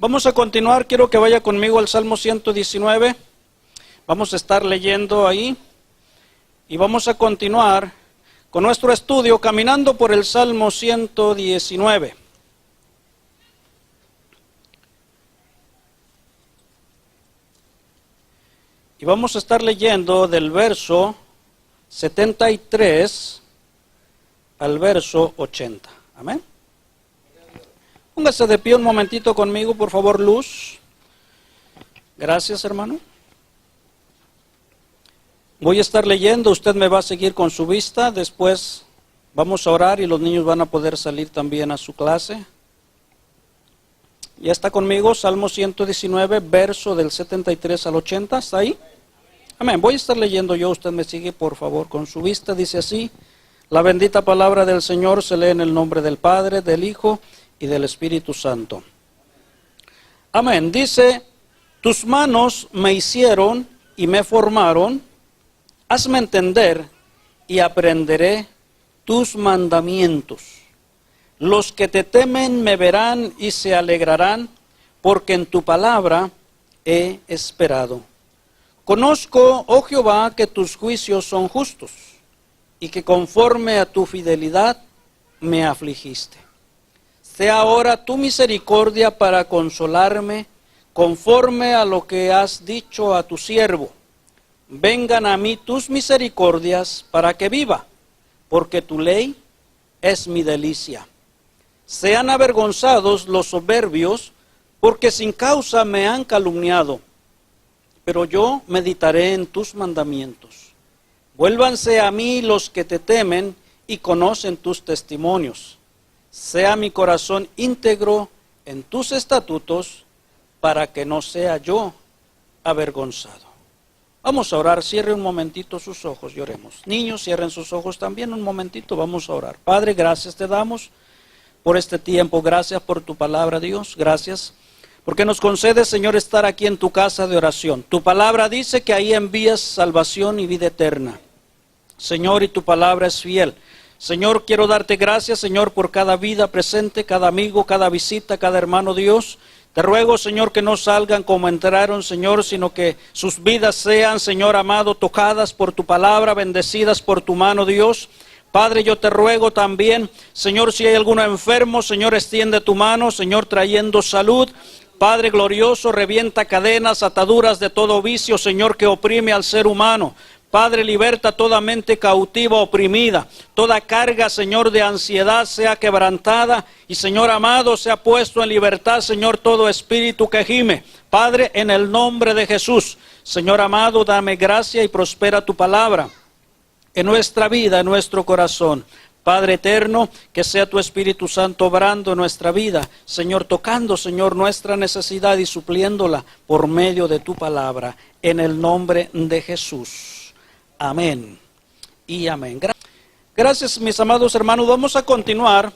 Vamos a continuar, quiero que vaya conmigo al Salmo 119. Vamos a estar leyendo ahí y vamos a continuar con nuestro estudio caminando por el Salmo 119. Y vamos a estar leyendo del verso 73 al verso 80. Amén. Póngase de pie un momentito conmigo, por favor, Luz. Gracias, hermano. Voy a estar leyendo, usted me va a seguir con su vista, después vamos a orar y los niños van a poder salir también a su clase. ¿Ya está conmigo? Salmo 119, verso del 73 al 80, ¿está ahí? Amén. Voy a estar leyendo yo, usted me sigue por favor con su vista, dice así: la bendita palabra del Señor se lee en el nombre del Padre, del Hijo y del Espíritu Santo. Amén. Dice: tus manos me hicieron y me formaron, hazme entender y aprenderé tus mandamientos. Los que te temen me verán y se alegrarán, porque en tu palabra he esperado. Conozco, oh Jehová, que tus juicios son justos, y que conforme a tu fidelidad me afligiste. Sea ahora tu misericordia para consolarme, conforme a lo que has dicho a tu siervo. Vengan a mí tus misericordias para que viva, porque tu ley es mi delicia. Sean avergonzados los soberbios, porque sin causa me han calumniado. Pero yo meditaré en tus mandamientos. Vuélvanse a mí los que te temen y conocen tus testimonios. Sea mi corazón íntegro en tus estatutos, para que no sea yo avergonzado. Vamos a orar, cierre un momentito sus ojos y oremos. Niños, cierren sus ojos también un momentito, vamos a orar. Padre, gracias te damos por este tiempo, gracias por tu palabra, Dios, gracias porque nos concedes, Señor, estar aquí en tu casa de oración. Tu palabra dice que ahí envías salvación y vida eterna, Señor, y tu palabra es fiel. Señor, quiero darte gracias, Señor, por cada vida presente, cada amigo, cada visita, cada hermano, Dios. Te ruego, Señor, que no salgan como entraron, Señor, sino que sus vidas sean, Señor amado, tocadas por tu palabra, bendecidas por tu mano, Dios. Padre, yo te ruego también, Señor, si hay alguno enfermo, Señor, extiende tu mano, Señor, trayendo salud. Padre glorioso, revienta cadenas, ataduras de todo vicio, Señor, que oprime al ser humano. Padre, liberta toda mente cautiva, oprimida, toda carga, Señor, de ansiedad sea quebrantada y, Señor amado, sea puesto en libertad, Señor, todo espíritu que gime. Padre, en el nombre de Jesús, Señor amado, dame gracia y prospera tu palabra en nuestra vida, en nuestro corazón. Padre eterno, que sea tu Espíritu Santo obrando en nuestra vida, Señor, tocando, Señor, nuestra necesidad y supliéndola por medio de tu palabra, en el nombre de Jesús. Amén y amén. Gracias, mis amados hermanos. Vamos a continuar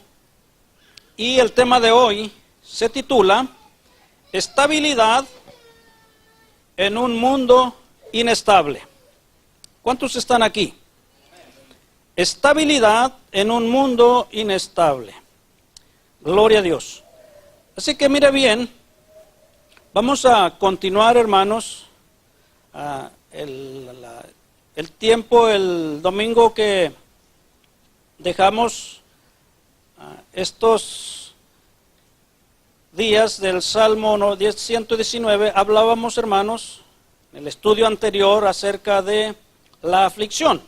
y el tema de hoy se titula Estabilidad en un mundo inestable. ¿Cuántos están aquí? Estabilidad en un mundo inestable. Gloria a Dios. Así que mire bien, vamos a continuar, hermanos, el tiempo, el domingo que dejamos estos días del Salmo 119, hablábamos, hermanos, en el estudio anterior acerca de la aflicción.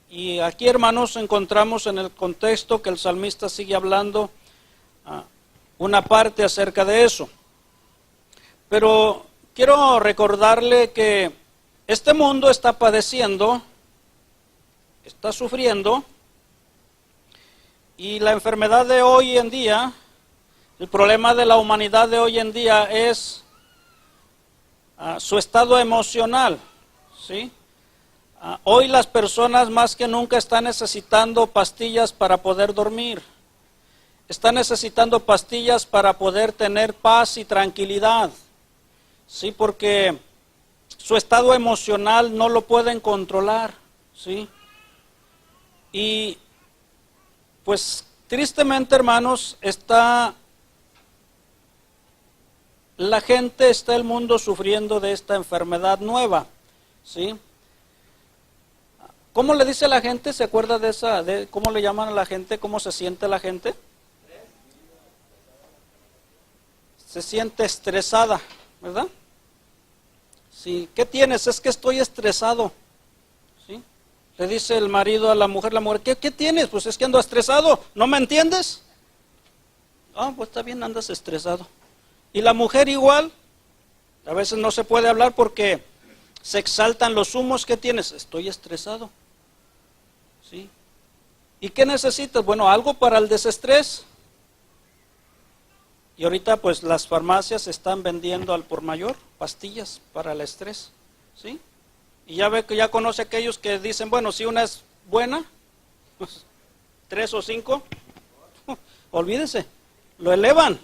Y aquí, hermanos, encontramos en el contexto que el salmista sigue hablando una parte acerca de eso. Pero quiero recordarle que este mundo está padeciendo, está sufriendo, y la enfermedad de hoy en día, el problema de la humanidad de hoy en día es su estado emocional, ¿sí? Hoy las personas más que nunca están necesitando pastillas para poder dormir. Están necesitando pastillas para poder tener paz y tranquilidad. Sí, porque su estado emocional no lo pueden controlar, ¿sí? Y pues tristemente, hermanos, está la gente, está el mundo sufriendo de esta enfermedad nueva, ¿sí? ¿Cómo le dice la gente? ¿Se acuerda de cómo le llaman a la gente? ¿Cómo se siente la gente? Se siente estresada, ¿verdad? Sí. ¿Qué tienes? Es que estoy estresado, ¿sí? Le dice el marido a la mujer, ¿qué tienes? Pues es que ando estresado, ¿no me entiendes? Ah, pues está bien, andas estresado. Y la mujer igual, a veces no se puede hablar porque se exaltan los humos. ¿Qué tienes? Estoy estresado, ¿sí? ¿Y qué necesitas? Bueno, algo para el desestrés. Y ahorita pues las farmacias están vendiendo al por mayor pastillas para el estrés, ¿sí? Y ya ve que ya conoce a aquellos que dicen, bueno, si una es buena, pues 3 o 5, olvídese, lo elevan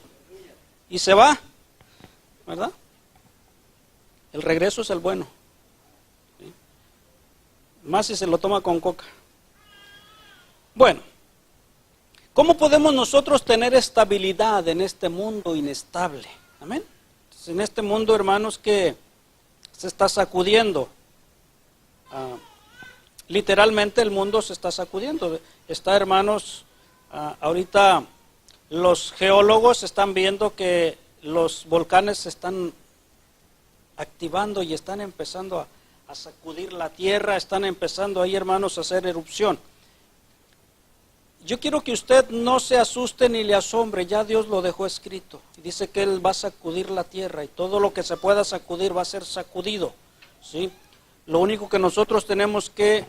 y se va, ¿verdad? El regreso es el bueno, ¿sí? Más si se lo toma con coca. Bueno, ¿cómo podemos nosotros tener estabilidad en este mundo inestable? Amén. Entonces, en este mundo, hermanos, que se está sacudiendo. Literalmente el mundo se está sacudiendo. Está, hermanos, ahorita los geólogos están viendo que los volcanes se están activando y están empezando a sacudir la tierra, están empezando ahí, hermanos, a hacer erupción. Yo quiero que usted no se asuste ni le asombre, ya Dios lo dejó escrito. Dice que Él va a sacudir la tierra y todo lo que se pueda sacudir va a ser sacudido, ¿sí? Lo único que nosotros tenemos que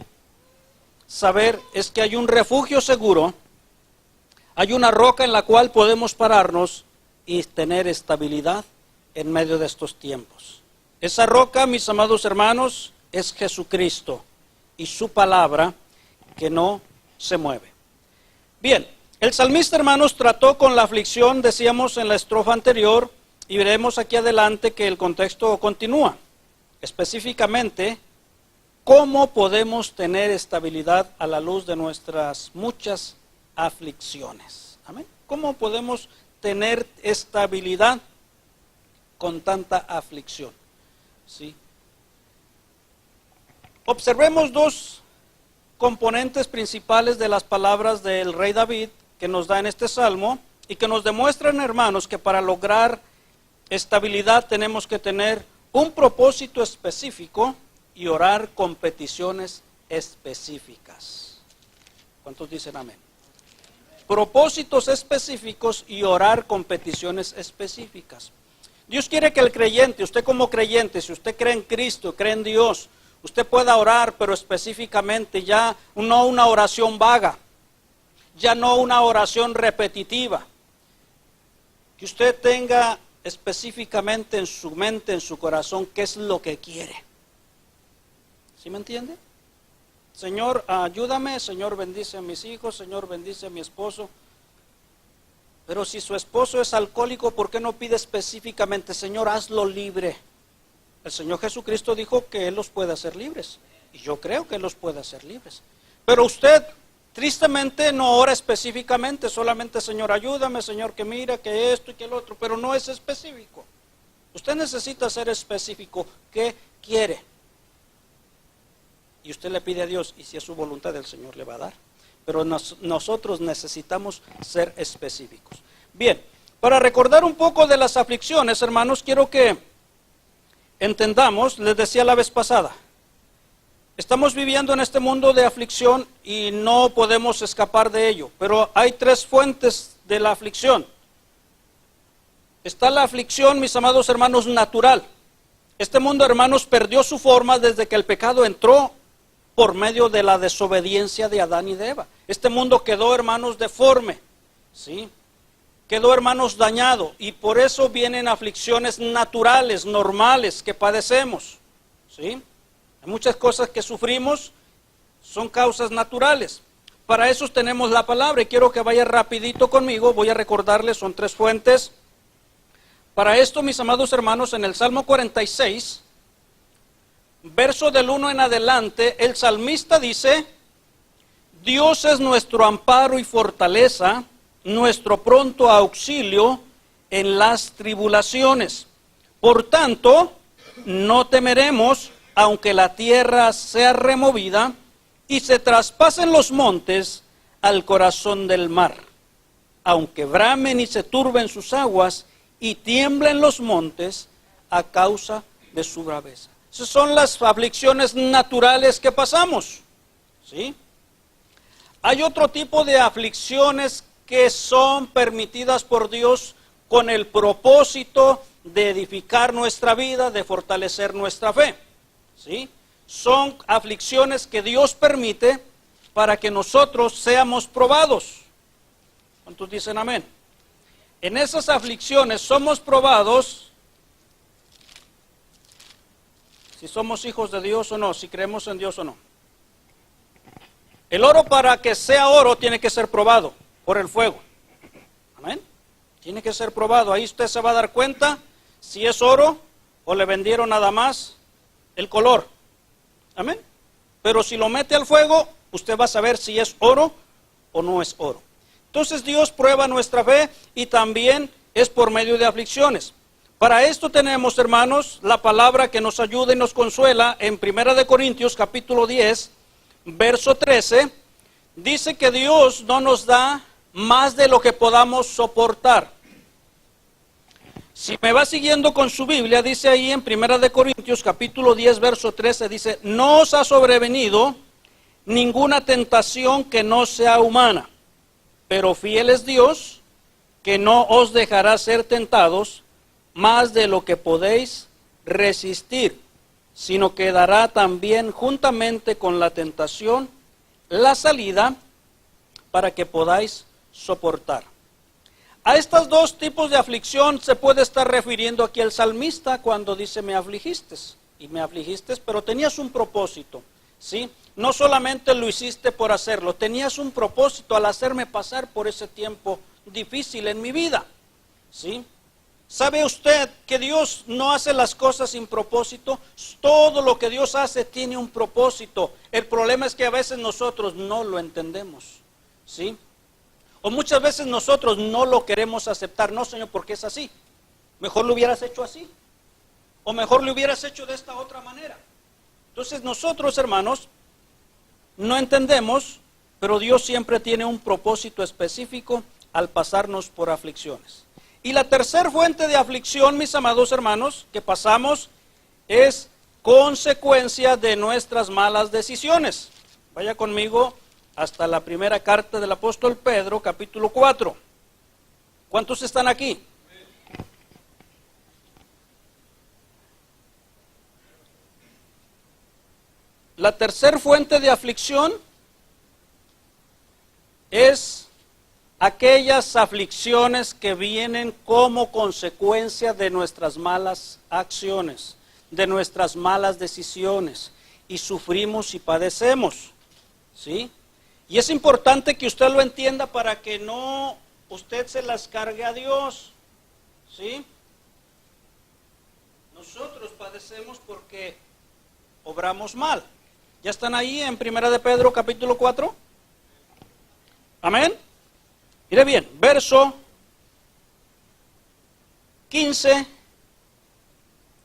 saber es que hay un refugio seguro, hay una roca en la cual podemos pararnos y tener estabilidad en medio de estos tiempos. Esa roca, mis amados hermanos, es Jesucristo y su palabra que no se mueve. Bien, el salmista, hermanos, trató con la aflicción, decíamos en la estrofa anterior, y veremos aquí adelante que el contexto continúa. Específicamente, ¿cómo podemos tener estabilidad a la luz de nuestras muchas aflicciones? ¿Amén? ¿Cómo podemos tener estabilidad con tanta aflicción? ¿Sí? Observemos dos componentes principales de las palabras del rey David que nos da en este salmo y que nos demuestran, hermanos, que para lograr estabilidad tenemos que tener un propósito específico y orar con peticiones específicas. ¿Cuántos dicen amén? Propósitos específicos y orar con peticiones específicas. Dios quiere que el creyente, usted como creyente, si usted cree en Cristo, cree en Dios, usted pueda orar, pero específicamente, ya no una oración vaga, ya no una oración repetitiva. Que usted tenga específicamente en su mente, en su corazón, qué es lo que quiere. ¿Sí me entiende? Señor, ayúdame, Señor, bendice a mis hijos, Señor, bendice a mi esposo. Pero si su esposo es alcohólico, ¿por qué no pide específicamente, Señor, hazlo libre? El Señor Jesucristo dijo que Él los puede hacer libres, y yo creo que Él los puede hacer libres. Pero usted, tristemente, no ora específicamente, solamente, Señor, ayúdame, Señor, que mira, que esto y que el otro, pero no es específico. Usted necesita ser específico, ¿qué quiere? Y usted le pide a Dios, y si es su voluntad, el Señor le va a dar. Pero nosotros necesitamos ser específicos. Bien, para recordar un poco de las aflicciones, hermanos, quiero que entendamos, les decía la vez pasada, estamos viviendo en este mundo de aflicción y no podemos escapar de ello, pero hay tres fuentes de la aflicción. Está la aflicción, mis amados hermanos, natural. Este mundo, hermanos, perdió su forma desde que el pecado entró por medio de la desobediencia de Adán y de Eva. Este mundo quedó, hermanos, deforme, ¿sí? Quedó, hermanos, dañado, y por eso vienen aflicciones naturales, normales, que padecemos, ¿sí? Hay muchas cosas que sufrimos, son causas naturales. Para eso tenemos la palabra, y quiero que vaya rapidito conmigo, voy a recordarles, son tres fuentes. Para esto, mis amados hermanos, en el Salmo 46, verso del 1 en adelante, el salmista dice: Dios es nuestro amparo y fortaleza, nuestro pronto auxilio en las tribulaciones. Por tanto, no temeremos, aunque la tierra sea removida y se traspasen los montes al corazón del mar, aunque bramen y se turben sus aguas y tiemblen los montes a causa de su braveza. Esas son las aflicciones naturales que pasamos, ¿sí? Hay otro tipo de aflicciones que son permitidas por Dios con el propósito de edificar nuestra vida, de fortalecer nuestra fe, ¿sí? Son aflicciones que Dios permite para que nosotros seamos probados. ¿Cuántos dicen amén? En esas aflicciones somos probados si somos hijos de Dios o no, si creemos en Dios o no. El oro, para que sea oro, tiene que ser probado por el fuego. Amén. Tiene que ser probado. Ahí usted se va a dar cuenta si es oro o le vendieron nada más el color. Amén. Pero si lo mete al fuego, usted va a saber si es oro o no es oro. Entonces Dios prueba nuestra fe y también es por medio de aflicciones. Para esto tenemos, hermanos, la palabra que nos ayuda y nos consuela en 1 Corintios capítulo 10, verso 13. Dice que Dios no nos da más de lo que podamos soportar. Si me va siguiendo con su Biblia, dice ahí en 1 Corintios capítulo 10, verso 13, dice: no os ha sobrevenido ninguna tentación que no sea humana, pero fiel es Dios, que no os dejará ser tentados más de lo que podéis resistir, sino que dará también juntamente con la tentación la salida para que podáis soportar. A estos dos tipos de aflicción se puede estar refiriendo aquí el salmista cuando dice: me afligiste, y me afligiste, pero tenías un propósito, ¿sí? No solamente lo hiciste por hacerlo, tenías un propósito al hacerme pasar por ese tiempo difícil en mi vida, ¿sí? ¿Sabe usted que Dios no hace las cosas sin propósito? Todo lo que Dios hace tiene un propósito. El problema es que a veces nosotros no lo entendemos, ¿sí? O muchas veces nosotros no lo queremos aceptar. No, Señor, porque es así. Mejor lo hubieras hecho así. O mejor lo hubieras hecho de esta otra manera. Entonces nosotros, hermanos, no entendemos, pero Dios siempre tiene un propósito específico al pasarnos por aflicciones. Y la tercera fuente de aflicción, mis amados hermanos, que pasamos es consecuencia de nuestras malas decisiones. Vaya conmigo hasta la primera carta del apóstol Pedro, capítulo 4. ¿Cuántos están aquí? La tercera fuente de aflicción es aquellas aflicciones que vienen como consecuencia de nuestras malas acciones, de nuestras malas decisiones, y sufrimos y padecemos, ¿sí? Y es importante que usted lo entienda para que no usted se las cargue a Dios, ¿sí? Nosotros padecemos porque obramos mal. ¿Ya están ahí en 1 Pedro capítulo 4? Amén. Mire bien, verso 15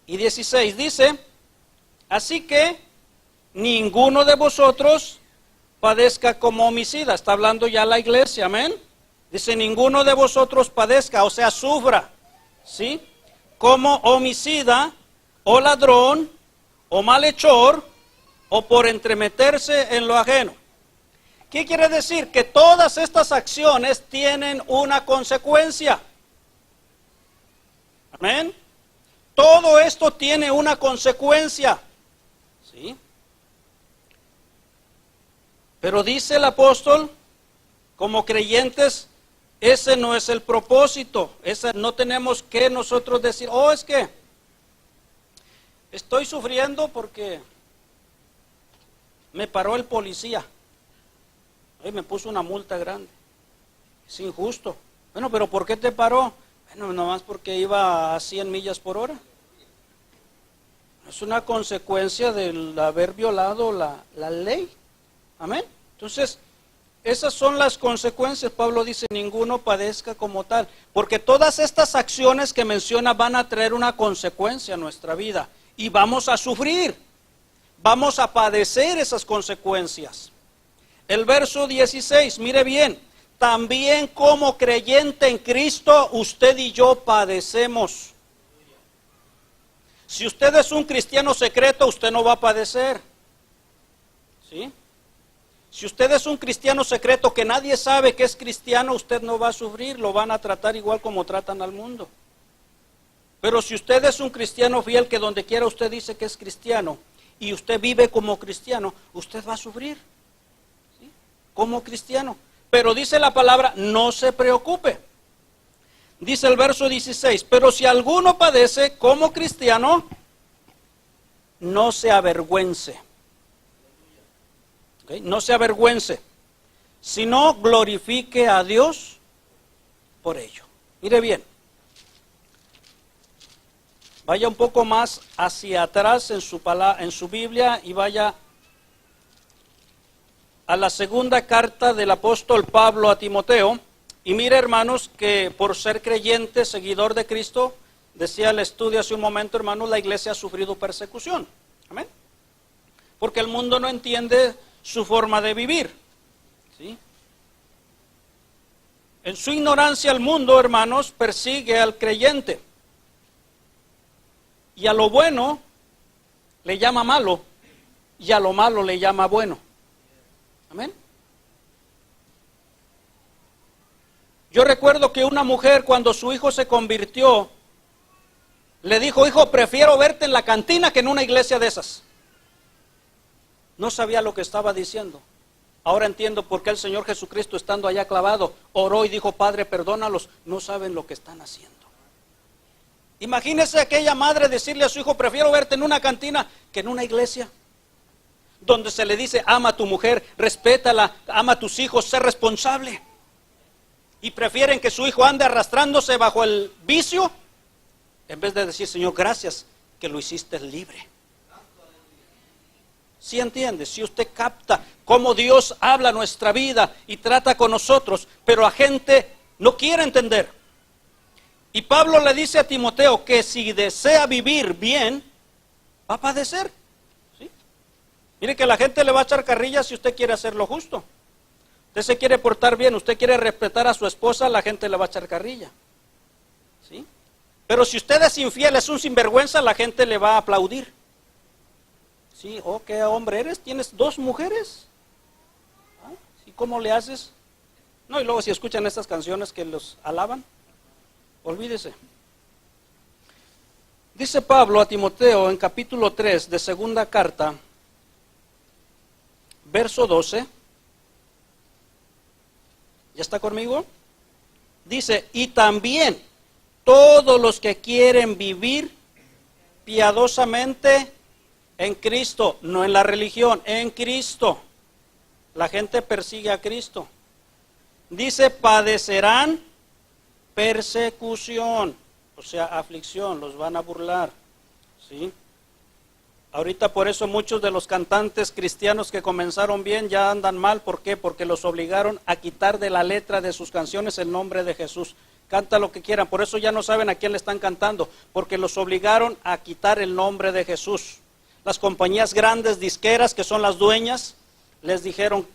y 16 dice: así que ninguno de vosotros padezca como homicida. Está hablando ya la iglesia, amén. Dice: ninguno de vosotros padezca, o sea, sufra, ¿sí? Como homicida, o ladrón, o malhechor, o por entremeterse en lo ajeno. ¿Qué quiere decir? Que todas estas acciones tienen una consecuencia. Amén. Todo esto tiene una consecuencia, ¿sí? Pero dice el apóstol, como creyentes, ese no es el propósito. No tenemos que nosotros decir: oh, es que estoy sufriendo porque me paró el policía. Me puso una multa grande. Es injusto. Bueno, pero ¿por qué te paró? Bueno, nomás porque iba a 100 millas por hora. Es una consecuencia del haber violado la ley. Amén. Entonces, Esas son las consecuencias. Pablo dice, ninguno padezca como tal, porque todas estas acciones que menciona van a traer una consecuencia a nuestra vida y vamos a sufrir, vamos a padecer esas consecuencias. El verso 16, mire bien, también como creyente en Cristo, usted y yo padecemos. Si usted es un cristiano secreto, usted no va a padecer, ¿sí? Si usted es un cristiano secreto que nadie sabe que es cristiano, usted no va a sufrir, lo van a tratar igual como tratan al mundo. Pero si usted es un cristiano fiel que donde quiera usted dice que es cristiano y usted vive como cristiano, usted va a sufrir, ¿sí? Como cristiano. Pero dice la palabra, no se preocupe. Dice el verso 16, pero si alguno padece como cristiano, no se avergüence. ¿Okay? No se avergüence, sino glorifique a Dios por ello. Mire bien, vaya un poco más hacia atrás en su Biblia y vaya a la segunda carta del apóstol Pablo a Timoteo. Y mire, hermanos, que por ser creyente, seguidor de Cristo, decía el estudio hace un momento, hermanos, la iglesia ha sufrido persecución. Amén. Porque el mundo no entiende su forma de vivir, ¿sí? En su ignorancia el mundo, hermanos, persigue al creyente. Y a lo bueno le llama malo, y a lo malo le llama bueno. Amén. Yo recuerdo que una mujer, cuando su hijo se convirtió, le dijo, hijo, prefiero verte en la cantina que en una iglesia de esas. No sabía lo que estaba diciendo. Ahora entiendo por qué el Señor Jesucristo, estando allá clavado, oró y dijo, Padre, perdónalos, no saben lo que están haciendo. Imagínese aquella madre decirle a su hijo, prefiero verte en una cantina que en una iglesia, donde se le dice, ama a tu mujer, respétala, ama a tus hijos, sé responsable. Y prefieren que su hijo ande arrastrándose bajo el vicio, en vez de decir, Señor, gracias que lo hiciste libre. ¿Sí entiende? Si usted capta cómo Dios habla nuestra vida y trata con nosotros, pero la gente no quiere entender. Y Pablo le dice a Timoteo que si desea vivir bien, va a padecer, ¿sí? Mire que la gente le va a echar carrilla si usted quiere hacer lo justo. Usted se quiere portar bien, usted quiere respetar a su esposa, la gente le va a echar carrilla, ¿sí? Pero si usted es infiel, es un sinvergüenza, la gente le va a aplaudir. Sí, oh, qué hombre eres, tienes 2 mujeres. ¿Ah? ¿Y cómo le haces? No, y luego si escuchan estas canciones que los alaban, olvídese. Dice Pablo a Timoteo en capítulo 3 de segunda carta, verso 12. ¿Ya está conmigo? Dice, y también todos los que quieren vivir piadosamente en Cristo, no en la religión, en Cristo. La gente persigue a Cristo. Dice, padecerán persecución, o sea, aflicción, los van a burlar, ¿sí? Ahorita por eso muchos de los cantantes cristianos que comenzaron bien ya andan mal. ¿Por qué? Porque los obligaron a quitar de la letra de sus canciones el nombre de Jesús. Canta lo que quieran, por eso ya no saben a quién le están cantando, porque los obligaron a quitar el nombre de Jesús. Las compañías grandes disqueras, que son las dueñas, les dijeron,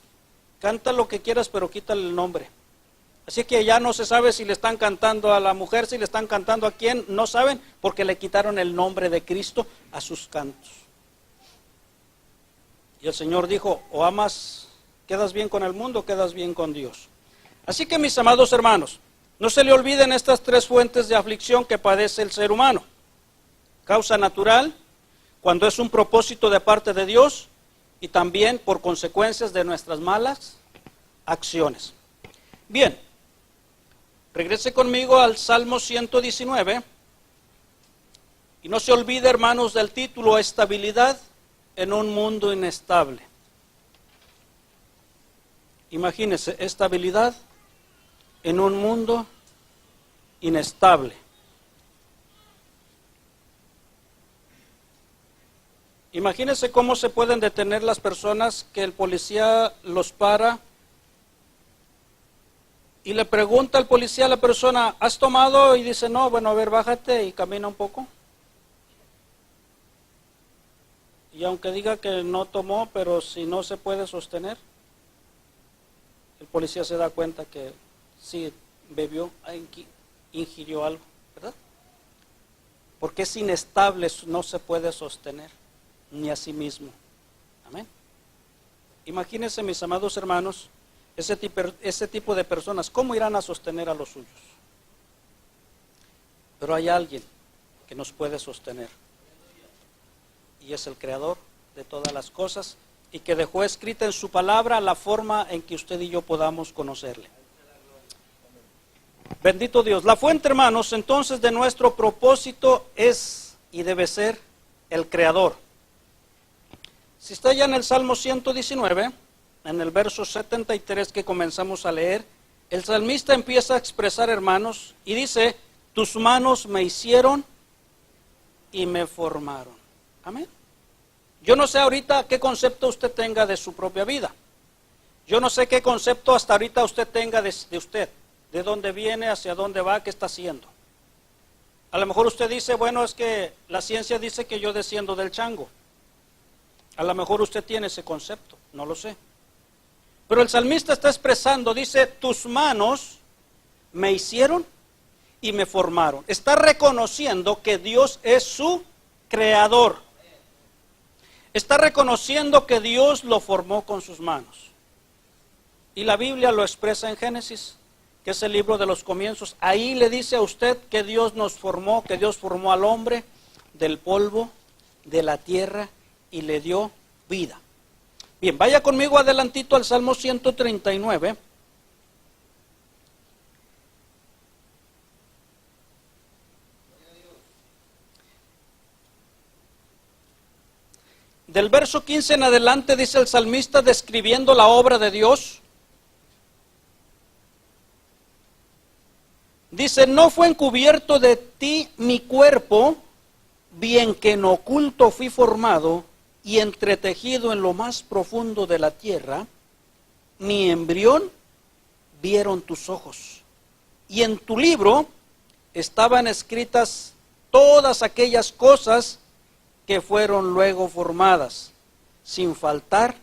canta lo que quieras, pero quítale el nombre. Así que ya no se sabe si le están cantando a la mujer, si le están cantando a quién, no saben, porque le quitaron el nombre de Cristo a sus cantos. Y el Señor dijo, o amas, quedas bien con el mundo, o quedas bien con Dios. Así que, mis amados hermanos, no se le olviden estas 3 fuentes de aflicción que padece el ser humano. Causa natural, cuando es un propósito de parte de Dios, y también por consecuencias de nuestras malas acciones. Bien, regrese conmigo al Salmo 119, y no se olvide, hermanos, del título, estabilidad en un mundo inestable. Imagínese, estabilidad en un mundo inestable. Imagínense cómo se pueden detener las personas que el policía los para y le pregunta al policía a la persona, ¿has tomado? Y dice, no, bueno, a ver, bájate y camina un poco. Y aunque diga que no tomó, pero si no se puede sostener, el policía se da cuenta que sí bebió, ingirió algo, ¿verdad? Porque es inestable, no se puede sostener, ni a sí mismo. Amén. Imagínense, mis amados hermanos, ese tipo de personas, ¿cómo irán a sostener a los suyos? Pero hay alguien que nos puede sostener, y es el Creador de todas las cosas, y que dejó escrita en su palabra la forma en que usted y yo podamos conocerle. Bendito Dios. La fuente, hermanos, entonces de nuestro propósito es y debe ser el Creador. Si está ya en el Salmo 119, en el verso 73 que comenzamos a leer, el salmista empieza a expresar, hermanos, y dice, tus manos me hicieron y me formaron. Amén. Yo no sé ahorita qué concepto usted tenga de su propia vida. Yo no sé qué concepto hasta ahorita usted tenga de usted, de dónde viene, hacia dónde va, qué está haciendo. A lo mejor usted dice, bueno, es que la ciencia dice que yo desciendo del chango. A lo mejor usted tiene ese concepto, no lo sé. Pero el salmista está expresando, dice, tus manos me hicieron y me formaron. Está reconociendo que Dios es su creador. Está reconociendo que Dios lo formó con sus manos. Y la Biblia lo expresa en Génesis, que es el libro de los comienzos. Ahí le dice a usted que Dios nos formó, que Dios formó al hombre del polvo, de la tierra, y le dio vida. Bien, vaya conmigo adelantito al Salmo 139. Del verso 15 en adelante dice el salmista describiendo la obra de Dios. Dice, no fue encubierto de ti mi cuerpo, bien que en oculto fui formado y entretejido en lo más profundo de la tierra, mi embrión vieron tus ojos. Y en tu libro estaban escritas todas aquellas cosas que fueron luego formadas, sin faltar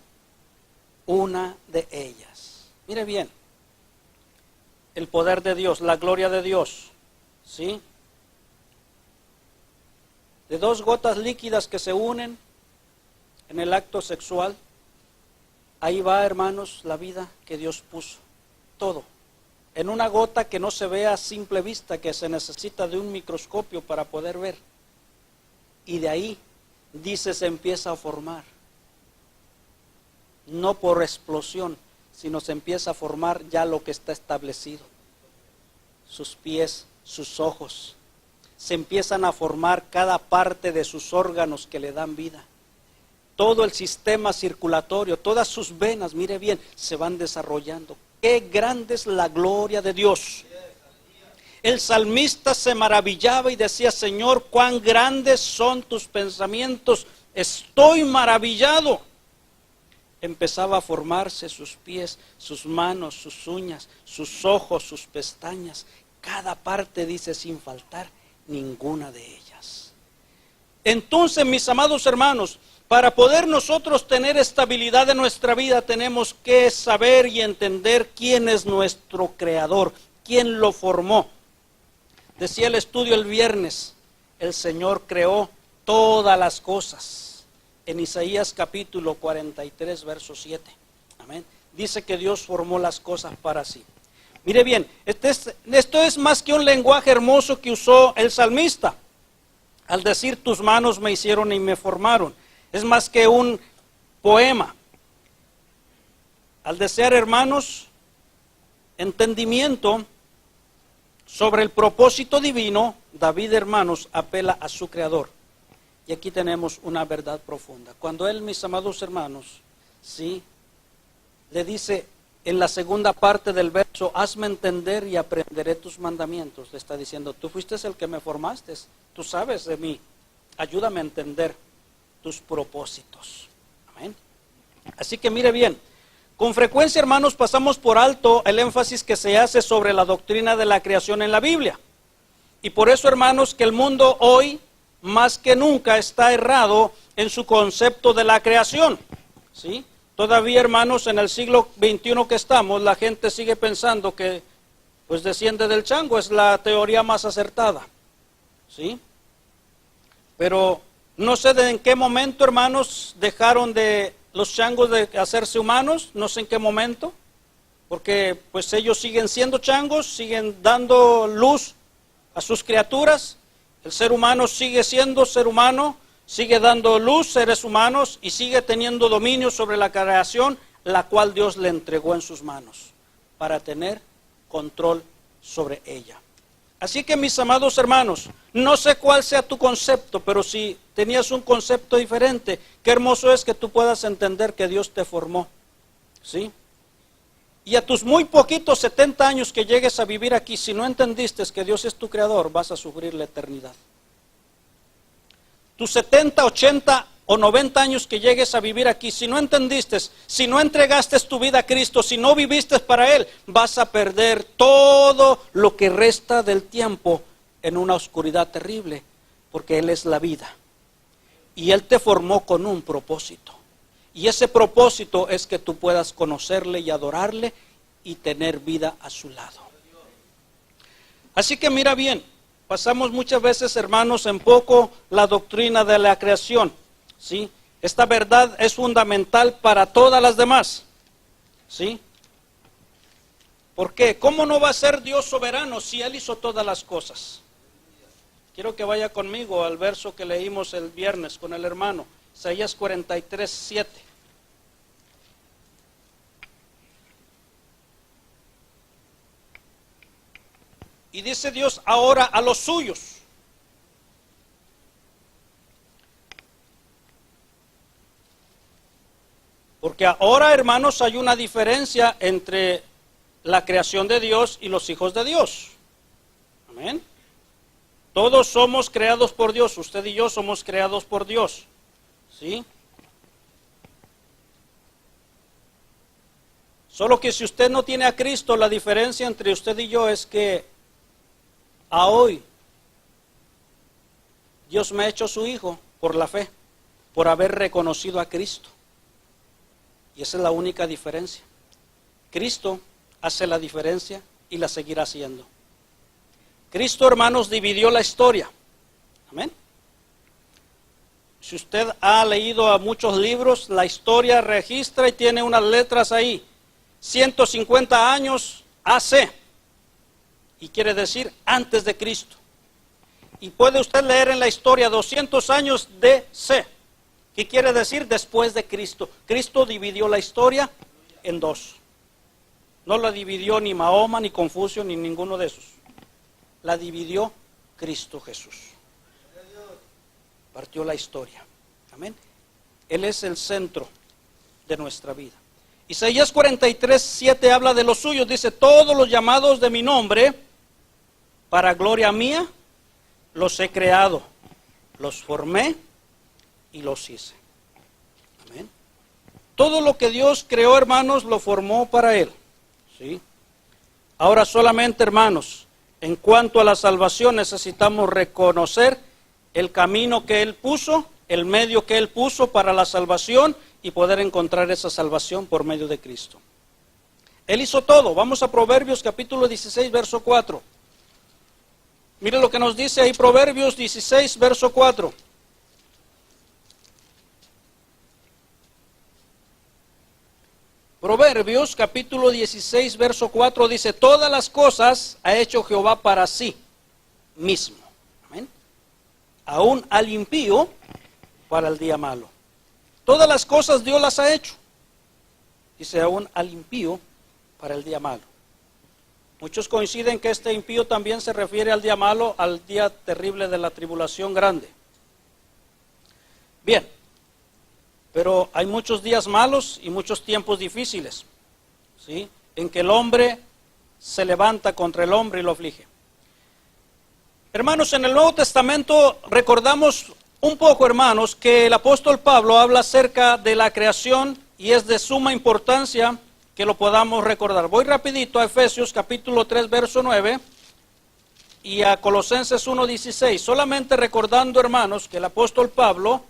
una de ellas. Mire bien, el poder de Dios, la gloria de Dios, ¿sí? De dos gotas líquidas que se unen en el acto sexual, ahí va, hermanos, la vida que Dios puso, todo. En una gota que no se ve a simple vista, que se necesita de un microscopio para poder ver. Y de ahí, dice, se empieza a formar. No por explosión, sino se empieza a formar ya lo que está establecido. Sus pies, sus ojos. Se empiezan a formar cada parte de sus órganos que le dan vida. Todo el sistema circulatorio, todas sus venas, mire bien, se van desarrollando. ¡Qué grande es la gloria de Dios! El salmista se maravillaba y decía, Señor, cuán grandes son tus pensamientos, estoy maravillado. Empezaba a formarse sus pies, sus manos, sus uñas, sus ojos, sus pestañas. Cada parte dice sin faltar ninguna de ellas. Entonces, mis amados hermanos, para poder nosotros tener estabilidad en nuestra vida, tenemos que saber y entender quién es nuestro creador, quién lo formó. Decía el estudio el viernes, el Señor creó todas las cosas. En Isaías capítulo 43, verso 7. Amén. Dice que Dios formó las cosas para sí. Mire bien, esto es más que un lenguaje hermoso que usó el salmista. Al decir, tus manos me hicieron y me formaron. Es más que un poema. Al desear, hermanos, entendimiento sobre el propósito divino, David, hermanos, apela a su creador. Y aquí tenemos una verdad profunda. Cuando él, mis amados hermanos, sí, le dice en la segunda parte del verso, hazme entender y aprenderé tus mandamientos. Le está diciendo, tú fuiste el que me formaste, tú sabes de mí, ayúdame a entender tus propósitos. Amén. Así que mire bien, Con frecuencia, hermanos, pasamos por alto el énfasis que se hace sobre la doctrina de la creación en la Biblia. Y por eso, hermanos, que el mundo hoy, más que nunca, está errado en su concepto de la creación. ¿Sí? Todavía, hermanos, en el siglo XXI que estamos, la gente sigue pensando que pues desciende del chango, es la teoría más acertada. ¿Sí? Pero no sé de en qué momento, hermanos, dejaron de los changos de hacerse humanos, no sé en qué momento, porque pues ellos siguen siendo changos, siguen dando luz a sus criaturas, el ser humano sigue siendo ser humano, sigue dando luz, seres humanos, y sigue teniendo dominio sobre la creación, la cual Dios le entregó en sus manos, para tener control sobre ella. Así que, mis amados hermanos, no sé cuál sea tu concepto, pero si tenías un concepto diferente, qué hermoso es que tú puedas entender que Dios te formó, ¿sí? Y a tus muy poquitos 70 años que llegues a vivir aquí, si no entendiste que Dios es tu creador, vas a sufrir la eternidad. Tus 70, 80 o 90 años que llegues a vivir aquí, si no entendiste, si no entregaste tu vida a Cristo, si no viviste para Él, vas a perder todo lo que resta del tiempo en una oscuridad terrible, porque Él es la vida. Y Él te formó con un propósito. Y ese propósito es que tú puedas conocerle y adorarle y tener vida a su lado. Así que mira bien, pasamos muchas veces, hermanos, en poco la doctrina de la creación. ¿Sí? Esta verdad es fundamental para todas las demás. ¿Sí? ¿Por qué? ¿Cómo no va a ser Dios soberano si Él hizo todas las cosas? Quiero que vaya conmigo al verso que leímos el viernes con el hermano, Isaías 43, 7. Y dice Dios ahora a los suyos: porque ahora, hermanos, hay una diferencia entre la creación de Dios y los hijos de Dios. Amén. Todos somos creados por Dios, usted y yo somos creados por Dios. ¿Sí? Solo que si usted no tiene a Cristo, la diferencia entre usted y yo es que a hoy Dios me ha hecho su hijo por la fe, por haber reconocido a Cristo. Y esa es la única diferencia. Cristo hace la diferencia y la seguirá haciendo. Cristo, hermanos, dividió la historia. Amén. Si usted ha leído a muchos libros, la historia registra y tiene unas letras ahí. 150 años AC. Y quiere decir antes de Cristo. Y puede usted leer en la historia 200 años DC. ¿Qué quiere decir después de Cristo? Cristo dividió la historia en dos. No la dividió ni Mahoma, ni Confucio, ni ninguno de esos. La dividió Cristo Jesús. Partió la historia. Amén. Él es el centro de nuestra vida. Isaías 43, 7 habla de los suyos. Dice: todos los llamados de mi nombre, para gloria mía, los he creado, los formé y los hice. Amén. Todo lo que Dios creó, hermanos, lo formó para Él. ¿Sí? Ahora solamente, hermanos, en cuanto a la salvación, necesitamos reconocer el camino que Él puso, el medio que Él puso para la salvación y poder encontrar esa salvación por medio de Cristo. Él hizo todo. Vamos a Proverbios capítulo 16, verso 4. Mire lo que nos dice ahí Proverbios 16, verso 4. Proverbios capítulo 16, verso 4 dice: todas las cosas ha hecho Jehová para sí mismo. Amén. Aún al impío para el día malo. Todas las cosas Dios las ha hecho. Dice: aún al impío para el día malo. Muchos coinciden que este impío también se refiere al día malo, al día terrible de la tribulación grande. Bien, pero hay muchos días malos y muchos tiempos difíciles, ¿sí? En que el hombre se levanta contra el hombre y lo aflige. Hermanos, en el Nuevo Testamento recordamos un poco, hermanos, que el apóstol Pablo habla acerca de la creación y es de suma importancia que lo podamos recordar. Voy rapidito a Efesios capítulo 3, verso 9 y a Colosenses 1:16, solamente recordando, hermanos, que el apóstol Pablo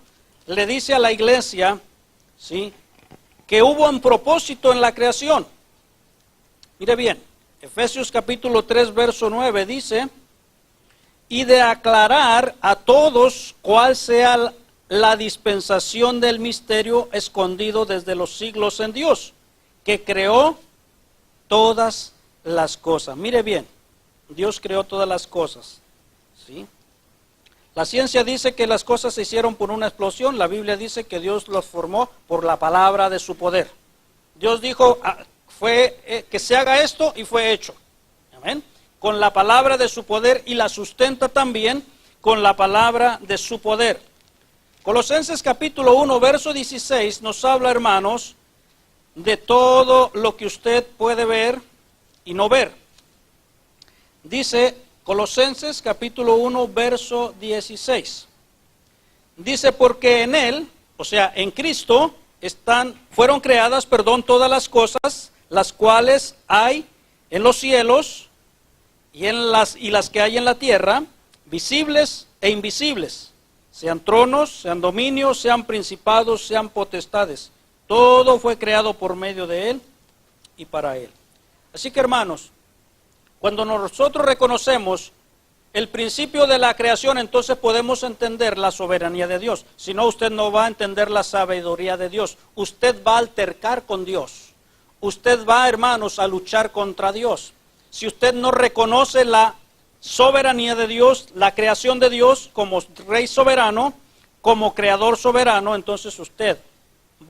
le dice a la iglesia, ¿sí?, que hubo un propósito en la creación. Mire bien, Efesios capítulo 3, verso 9 dice, y de aclarar a todos cuál sea la dispensación del misterio escondido desde los siglos en Dios, que creó todas las cosas. Mire bien, Dios creó todas las cosas, ¿sí? La ciencia dice que las cosas se hicieron por una explosión. La Biblia dice que Dios los formó por la palabra de su poder. Dios dijo, que se haga esto, y fue hecho. Amén. Con la palabra de su poder, y la sustenta también con la palabra de su poder. Colosenses capítulo 1, verso 16 nos habla, hermanos, de todo lo que usted puede ver y no ver. Dice Colosenses capítulo 1, verso 16. Dice, porque en Él, o sea, en Cristo, fueron creadas, todas las cosas, las cuales hay en los cielos y las que hay en la tierra, visibles e invisibles, sean tronos, sean dominios, sean principados, sean potestades. Todo fue creado por medio de Él y para Él. Así que, hermanos, cuando nosotros reconocemos el principio de la creación, entonces podemos entender la soberanía de Dios. Si no, usted no va a entender la sabiduría de Dios. Usted va a altercar con Dios. Usted va, hermanos, a luchar contra Dios. Si usted no reconoce la soberanía de Dios, la creación de Dios como Rey soberano, como Creador soberano, entonces usted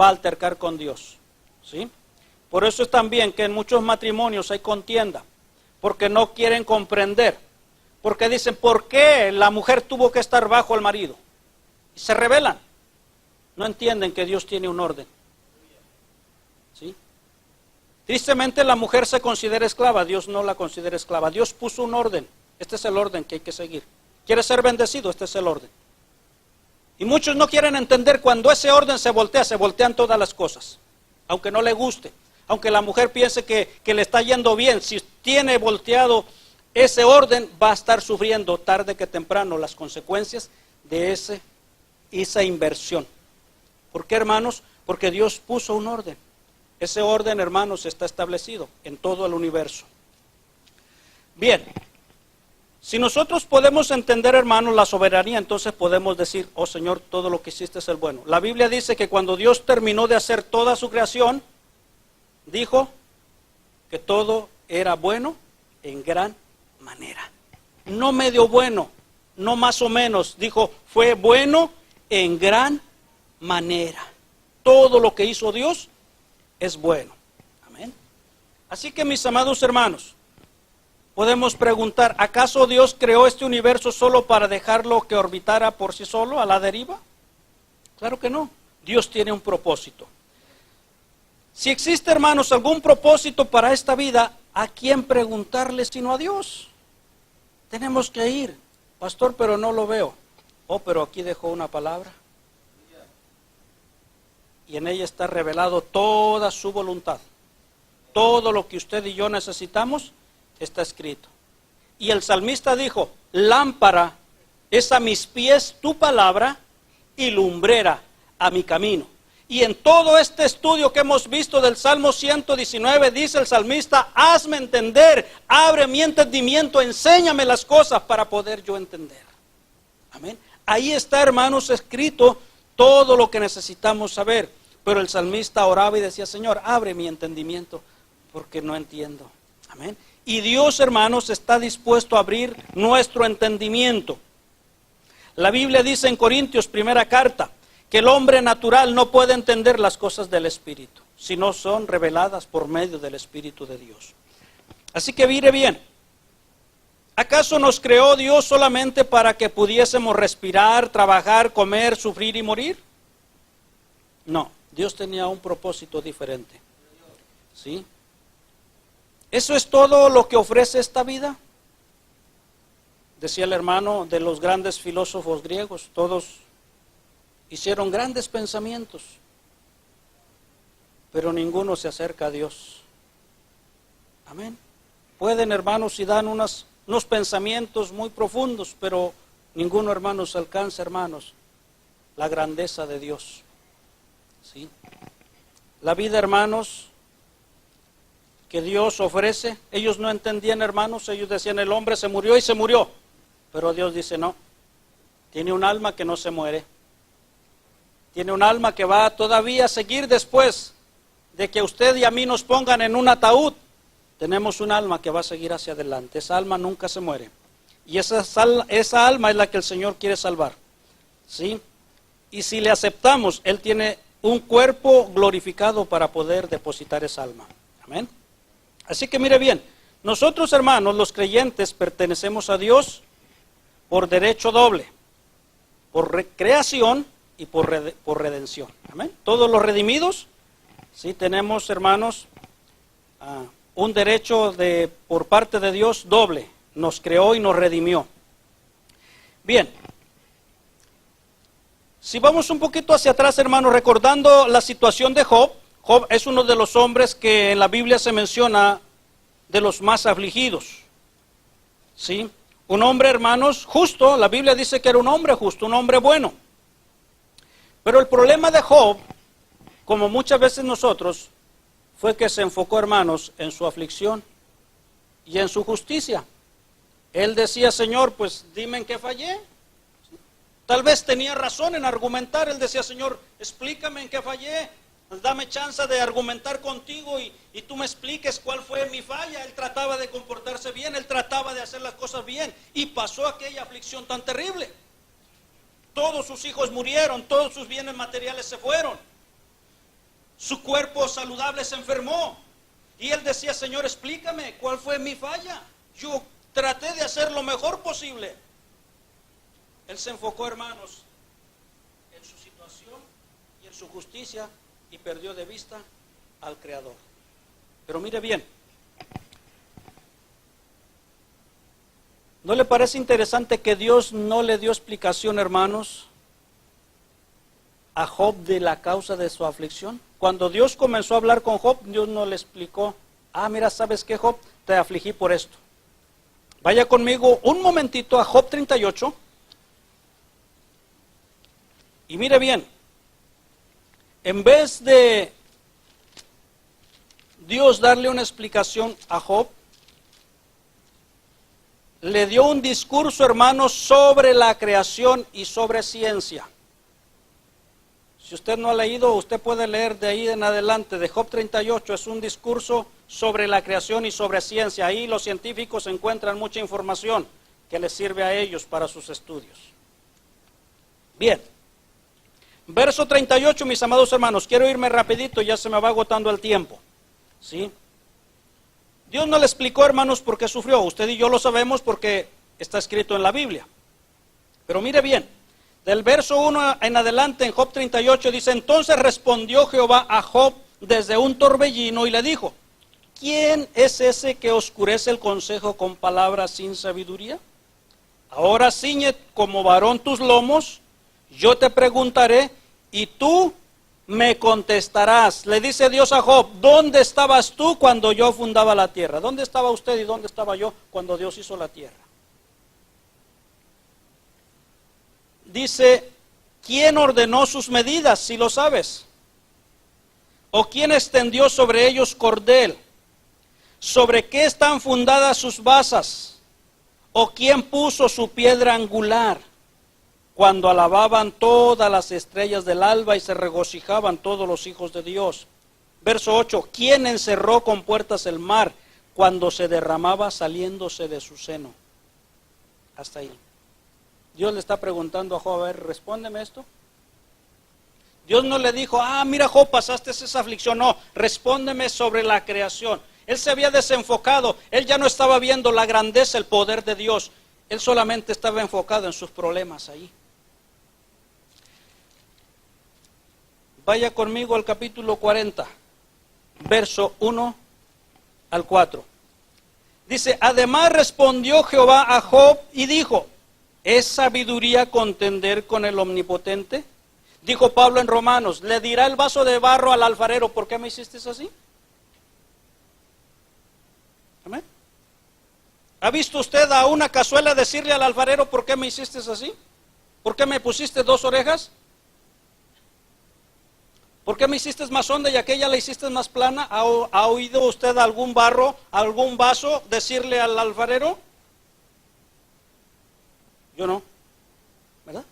va a altercar con Dios, ¿sí? Por eso es también que en muchos matrimonios hay contienda, porque no quieren comprender, porque dicen, ¿por qué la mujer tuvo que estar bajo el marido? Y se rebelan, no entienden que Dios tiene un orden, ¿sí? Tristemente la mujer se considera esclava, Dios no la considera esclava, Dios puso un orden, este es el orden que hay que seguir. ¿Quiere ser bendecido? Este es el orden. Y muchos no quieren entender cuando ese orden se voltean todas las cosas, aunque no le guste. Aunque la mujer piense que le está yendo bien, si tiene volteado ese orden, va a estar sufriendo tarde que temprano las consecuencias de esa inversión. ¿Por qué, hermanos? Porque Dios puso un orden. Ese orden, hermanos, está establecido en todo el universo. Bien, si nosotros podemos entender, hermanos, la soberanía, entonces podemos decir, oh Señor, todo lo que hiciste es el bueno. La Biblia dice que cuando Dios terminó de hacer toda su creación, dijo que todo era bueno en gran manera. No medio bueno, no más o menos. Dijo, fue bueno en gran manera. Todo lo que hizo Dios es bueno. Amén. Así que, mis amados hermanos, podemos preguntar, ¿acaso Dios creó este universo solo para dejarlo que orbitara por sí solo a la deriva? Claro que no. Dios tiene un propósito. Si existe, hermanos, algún propósito para esta vida, ¿a quién preguntarle sino a Dios? Tenemos que ir, pastor, pero no lo veo. Oh, pero aquí dejó una palabra. Y en ella está revelado toda su voluntad. Todo lo que usted y yo necesitamos está escrito. Y el salmista dijo, lámpara es a mis pies tu palabra y lumbrera a mi camino. Y en todo este estudio que hemos visto del Salmo 119, dice el salmista, hazme entender, abre mi entendimiento, enséñame las cosas para poder yo entender. Amén. Ahí está, hermanos, escrito todo lo que necesitamos saber. Pero el salmista oraba y decía, Señor, abre mi entendimiento, porque no entiendo. Amén. Y Dios, hermanos, está dispuesto a abrir nuestro entendimiento. La Biblia dice en Corintios, primera carta, que el hombre natural no puede entender las cosas del Espíritu, si no son reveladas por medio del Espíritu de Dios. Así que mire bien, ¿acaso nos creó Dios solamente para que pudiésemos respirar, trabajar, comer, sufrir y morir? No, Dios tenía un propósito diferente. ¿Sí? ¿Eso es todo lo que ofrece esta vida? Decía el hermano de los grandes filósofos griegos, todos hicieron grandes pensamientos, pero ninguno se acerca a Dios. Amén. Pueden, hermanos, y dan unos pensamientos muy profundos, pero ninguno, hermanos, alcanza, hermanos, la grandeza de Dios. ¿Sí? La vida, hermanos, que Dios ofrece, ellos no entendían, hermanos, ellos decían, el hombre se murió y se murió, pero Dios dice, no, tiene un alma que no se muere, tiene un alma que va todavía a seguir después de que a usted y a mí nos pongan en un ataúd. Tenemos un alma que va a seguir hacia adelante, esa alma nunca se muere, y esa alma es la que el Señor quiere salvar, ¿sí? Y si le aceptamos, Él tiene un cuerpo glorificado para poder depositar esa alma. Amén. Así que mire bien, nosotros, hermanos, los creyentes, pertenecemos a Dios por derecho doble, por creación y por redención. Amén. Todos los redimidos, sí tenemos, hermanos, un derecho por parte de Dios doble. Nos creó y nos redimió. Bien. Si vamos un poquito hacia atrás, hermanos, recordando la situación de Job. Job es uno de los hombres que en la Biblia se menciona de los más afligidos. ¿Sí? Un hombre, hermanos, justo. La Biblia dice que era un hombre justo, un hombre bueno. Pero el problema de Job, como muchas veces nosotros, fue que se enfocó, hermanos, en su aflicción y en su justicia. Él decía, Señor, pues dime en qué fallé. Tal vez tenía razón en argumentar. Él decía, Señor, explícame en qué fallé. Dame chance de argumentar contigo y tú me expliques cuál fue mi falla. Él trataba de comportarse bien, él trataba de hacer las cosas bien. Y pasó aquella aflicción tan terrible. Todos sus hijos murieron, todos sus bienes materiales se fueron. Su cuerpo saludable se enfermó. Y él decía, Señor, explícame cuál fue mi falla. Yo traté de hacer lo mejor posible. Él se enfocó, hermanos, en su situación y en su justicia y perdió de vista al Creador. Pero mire bien, ¿no le parece interesante que Dios no le dio explicación, hermanos, a Job de la causa de su aflicción? Cuando Dios comenzó a hablar con Job, Dios no le explicó, mira, ¿sabes qué, Job? Te afligí por esto. Vaya conmigo un momentito a Job 38. Y mire bien, en vez de Dios darle una explicación a Job, le dio un discurso, hermanos, sobre la creación y sobre ciencia. Si usted no ha leído, usted puede leer de ahí en adelante, de Job 38, es un discurso sobre la creación y sobre ciencia. Ahí los científicos encuentran mucha información que les sirve a ellos para sus estudios. Bien. Verso 38, mis amados hermanos, quiero irme rapidito, ya se me va agotando el tiempo. ¿Sí? Dios no le explicó, hermanos, por qué sufrió. Usted y yo lo sabemos porque está escrito en la Biblia. Pero mire bien, del verso 1 en adelante en Job 38 dice, entonces respondió Jehová a Job desde un torbellino y le dijo, ¿quién es ese que oscurece el consejo con palabras sin sabiduría? Ahora ciñe como varón tus lomos, yo te preguntaré y tú me contestarás. Le dice Dios a Job, ¿dónde estabas tú cuando yo fundaba la tierra? ¿Dónde estaba usted y dónde estaba yo cuando Dios hizo la tierra? Dice, ¿quién ordenó sus medidas, si lo sabes? ¿O quién extendió sobre ellos cordel? ¿Sobre qué están fundadas sus basas? ¿O quién puso su piedra angular? Cuando alababan todas las estrellas del alba y se regocijaban todos los hijos de Dios. Verso 8, ¿quién encerró con puertas el mar cuando se derramaba saliéndose de su seno? Hasta ahí. Dios le está preguntando a Job, a ver, respóndeme esto. Dios no le dijo, mira Job, pasaste esa aflicción. No, respóndeme sobre la creación. Él se había desenfocado, él ya no estaba viendo la grandeza, el poder de Dios. Él solamente estaba enfocado en sus problemas ahí. Vaya conmigo al capítulo 40, verso 1 al 4. Dice, además respondió Jehová a Job y dijo, ¿es sabiduría contender con el omnipotente? Dijo Pablo en Romanos, ¿le dirá el vaso de barro al alfarero, ¿por qué me hiciste así? ¿Ha visto usted a una cazuela decirle al alfarero, ¿por qué me hiciste así? ¿Por qué me pusiste dos orejas? ¿Por qué me hiciste más honda y aquella la hiciste más plana? ¿Ha oído usted algún barro, algún vaso decirle al alfarero? Yo no, ¿verdad?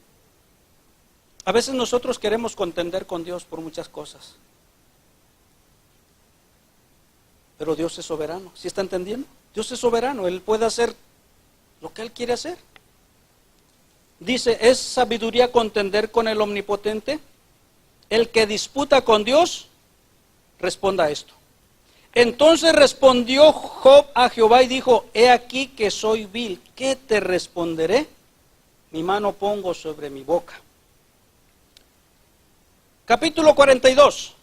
A veces nosotros queremos contender con Dios por muchas cosas. Pero Dios es soberano, ¿sí está entendiendo? Dios es soberano, Él puede hacer lo que Él quiere hacer. Dice, ¿es sabiduría contender con el Omnipotente? El que disputa con Dios, responda esto. Entonces respondió Job a Jehová y dijo, he aquí que soy vil, ¿qué te responderé? Mi mano pongo sobre mi boca. Capítulo 42,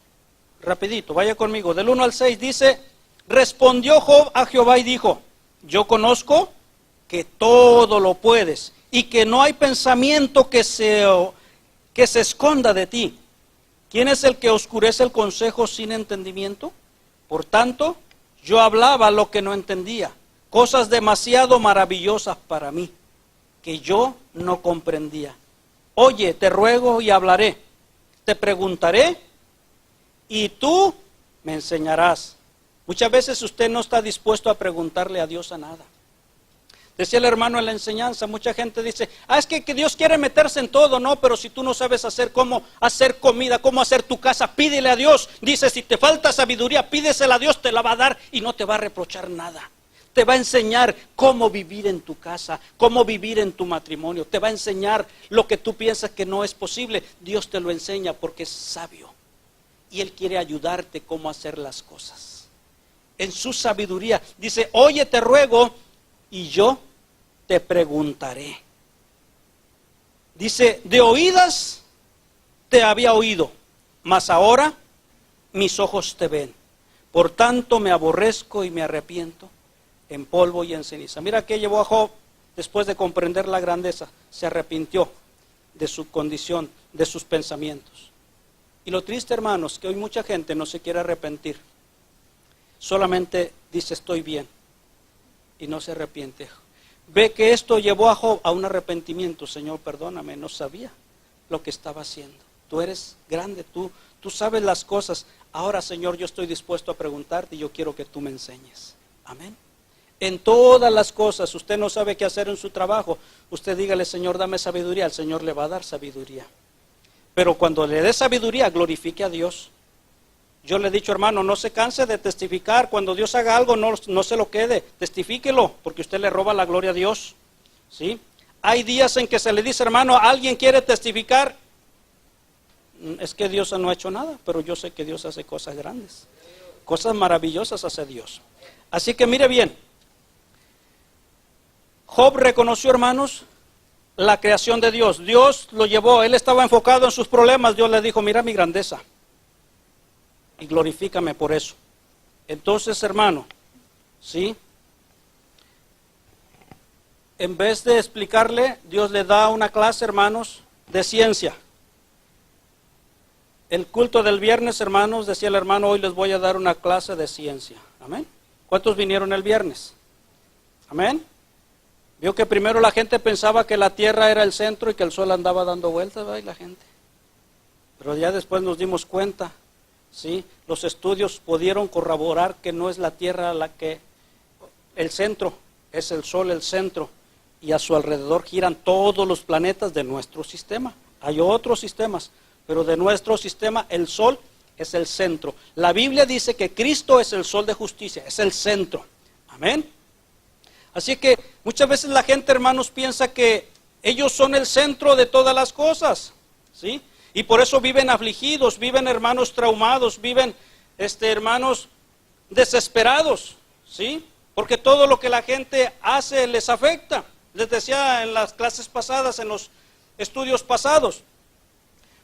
rapidito, vaya conmigo, del 1 al 6 dice, respondió Job a Jehová y dijo, yo conozco que todo lo puedes y que no hay pensamiento que se esconda de ti. ¿Quién es el que oscurece el consejo sin entendimiento? Por tanto, yo hablaba lo que no entendía, cosas demasiado maravillosas para mí, que yo no comprendía. Oye, te ruego y hablaré, te preguntaré y tú me enseñarás. Muchas veces usted no está dispuesto a preguntarle a Dios a nada. Decía el hermano en la enseñanza, mucha gente dice, es que Dios quiere meterse en todo, no, pero si tú no sabes cómo hacer comida, cómo hacer tu casa, pídele a Dios. Dice, si te falta sabiduría, pídesela a Dios, te la va a dar y no te va a reprochar nada. Te va a enseñar cómo vivir en tu casa, cómo vivir en tu matrimonio. Te va a enseñar lo que tú piensas que no es posible. Dios te lo enseña porque es sabio y Él quiere ayudarte cómo hacer las cosas. En su sabiduría, dice, oye, te ruego y yo te preguntaré. Dice, de oídas te había oído, mas ahora mis ojos te ven. Por tanto me aborrezco y me arrepiento en polvo y en ceniza. Mira que llevó a Job después de comprender la grandeza. Se arrepintió de su condición, de sus pensamientos. Y lo triste, hermanos, que hoy mucha gente no se quiere arrepentir. Solamente dice estoy bien y no se arrepiente. Ve que esto llevó a Job a un arrepentimiento. Señor, perdóname, no sabía lo que estaba haciendo. Tú eres grande, tú sabes las cosas. Ahora, Señor, yo estoy dispuesto a preguntarte y yo quiero que tú me enseñes. Amén. En todas las cosas, usted no sabe qué hacer en su trabajo, usted dígale, Señor, dame sabiduría. El Señor le va a dar sabiduría. Pero cuando le dé sabiduría, glorifique a Dios. Yo le he dicho, hermano, no se canse de testificar. Cuando Dios haga algo, no se lo quede. Testifíquelo, porque usted le roba la gloria a Dios. ¿Sí? Hay días en que se le dice, hermano, ¿alguien quiere testificar? Es que Dios no ha hecho nada, pero yo sé que Dios hace cosas grandes. Cosas maravillosas hace Dios. Así que mire bien. Job reconoció, hermanos, la creación de Dios. Dios lo llevó, él estaba enfocado en sus problemas. Dios le dijo, mira mi grandeza y glorifícame por eso. Entonces, hermano, ¿sí? En vez de explicarle, Dios le da una clase, hermanos, de ciencia. El culto del viernes, hermanos, decía el hermano, hoy les voy a dar una clase de ciencia. Amén. ¿Cuántos vinieron el viernes? Amén. Vio que primero la gente pensaba que la tierra era el centro y que el sol andaba dando vueltas, ¿verdad? Y la gente. Pero ya después nos dimos cuenta. ¿Sí? Los estudios pudieron corroborar que no es la Tierra el centro, es el Sol el centro, y a su alrededor giran todos los planetas de nuestro sistema. Hay otros sistemas, pero de nuestro sistema el Sol es el centro. La Biblia dice que Cristo es el Sol de justicia, es el centro. Amén. Así que muchas veces la gente, hermanos, piensa que ellos son el centro de todas las cosas, ¿sí? Y por eso viven afligidos, viven hermanos traumados, viven hermanos desesperados, ¿sí? Porque todo lo que la gente hace les afecta. Les decía en las clases pasadas, en los estudios pasados,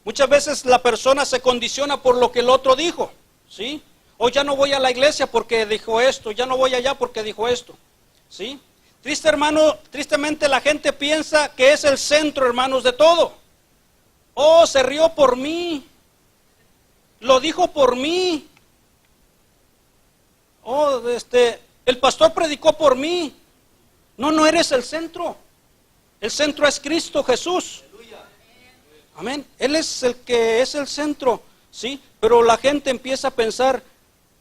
muchas veces la persona se condiciona por lo que el otro dijo, ¿sí? O ya no voy a la iglesia porque dijo esto, ya no voy allá porque dijo esto, ¿sí? Tristemente la gente piensa que es el centro, hermanos, de todo. Oh, se rió por mí, lo dijo por mí. Oh, el pastor predicó por mí. No, no eres el centro. El centro es Cristo Jesús. Amén. Él es el que es el centro, ¿sí? Pero la gente empieza a pensar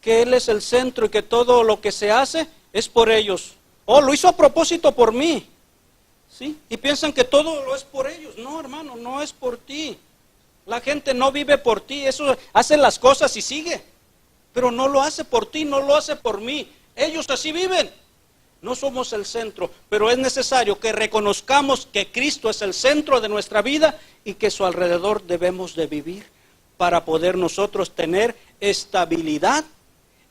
que Él es el centro y que todo lo que se hace es por ellos. Oh, lo hizo a propósito por mí, ¿sí? Y piensan que todo lo es por ellos. No, hermano, no es por ti. La gente no vive por ti. Eso hace las cosas y sigue. Pero no lo hace por ti, no lo hace por mí. Ellos así viven. No somos el centro, pero es necesario que reconozcamos que Cristo es el centro de nuestra vida y que a su alrededor debemos de vivir para poder nosotros tener estabilidad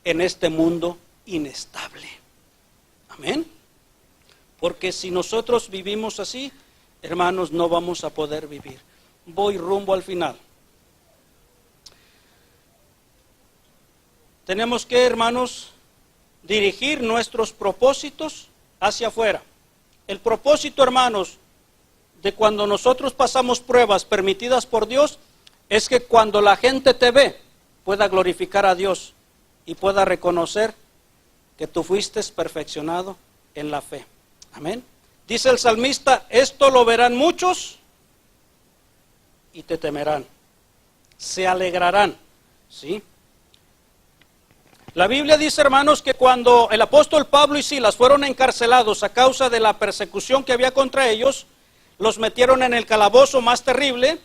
en este mundo inestable. Amén. Porque si nosotros vivimos así, hermanos, no vamos a poder vivir. Voy rumbo al final. Tenemos que, hermanos, dirigir nuestros propósitos hacia afuera. El propósito, hermanos, de cuando nosotros pasamos pruebas permitidas por Dios, es que cuando la gente te ve, pueda glorificar a Dios y pueda reconocer que tú fuiste perfeccionado en la fe. Amén. Dice el salmista, esto lo verán muchos y te temerán, se alegrarán, ¿sí? La Biblia dice, hermanos, que cuando el apóstol Pablo y Silas fueron encarcelados a causa de la persecución que había contra ellos, los metieron en el calabozo más terrible,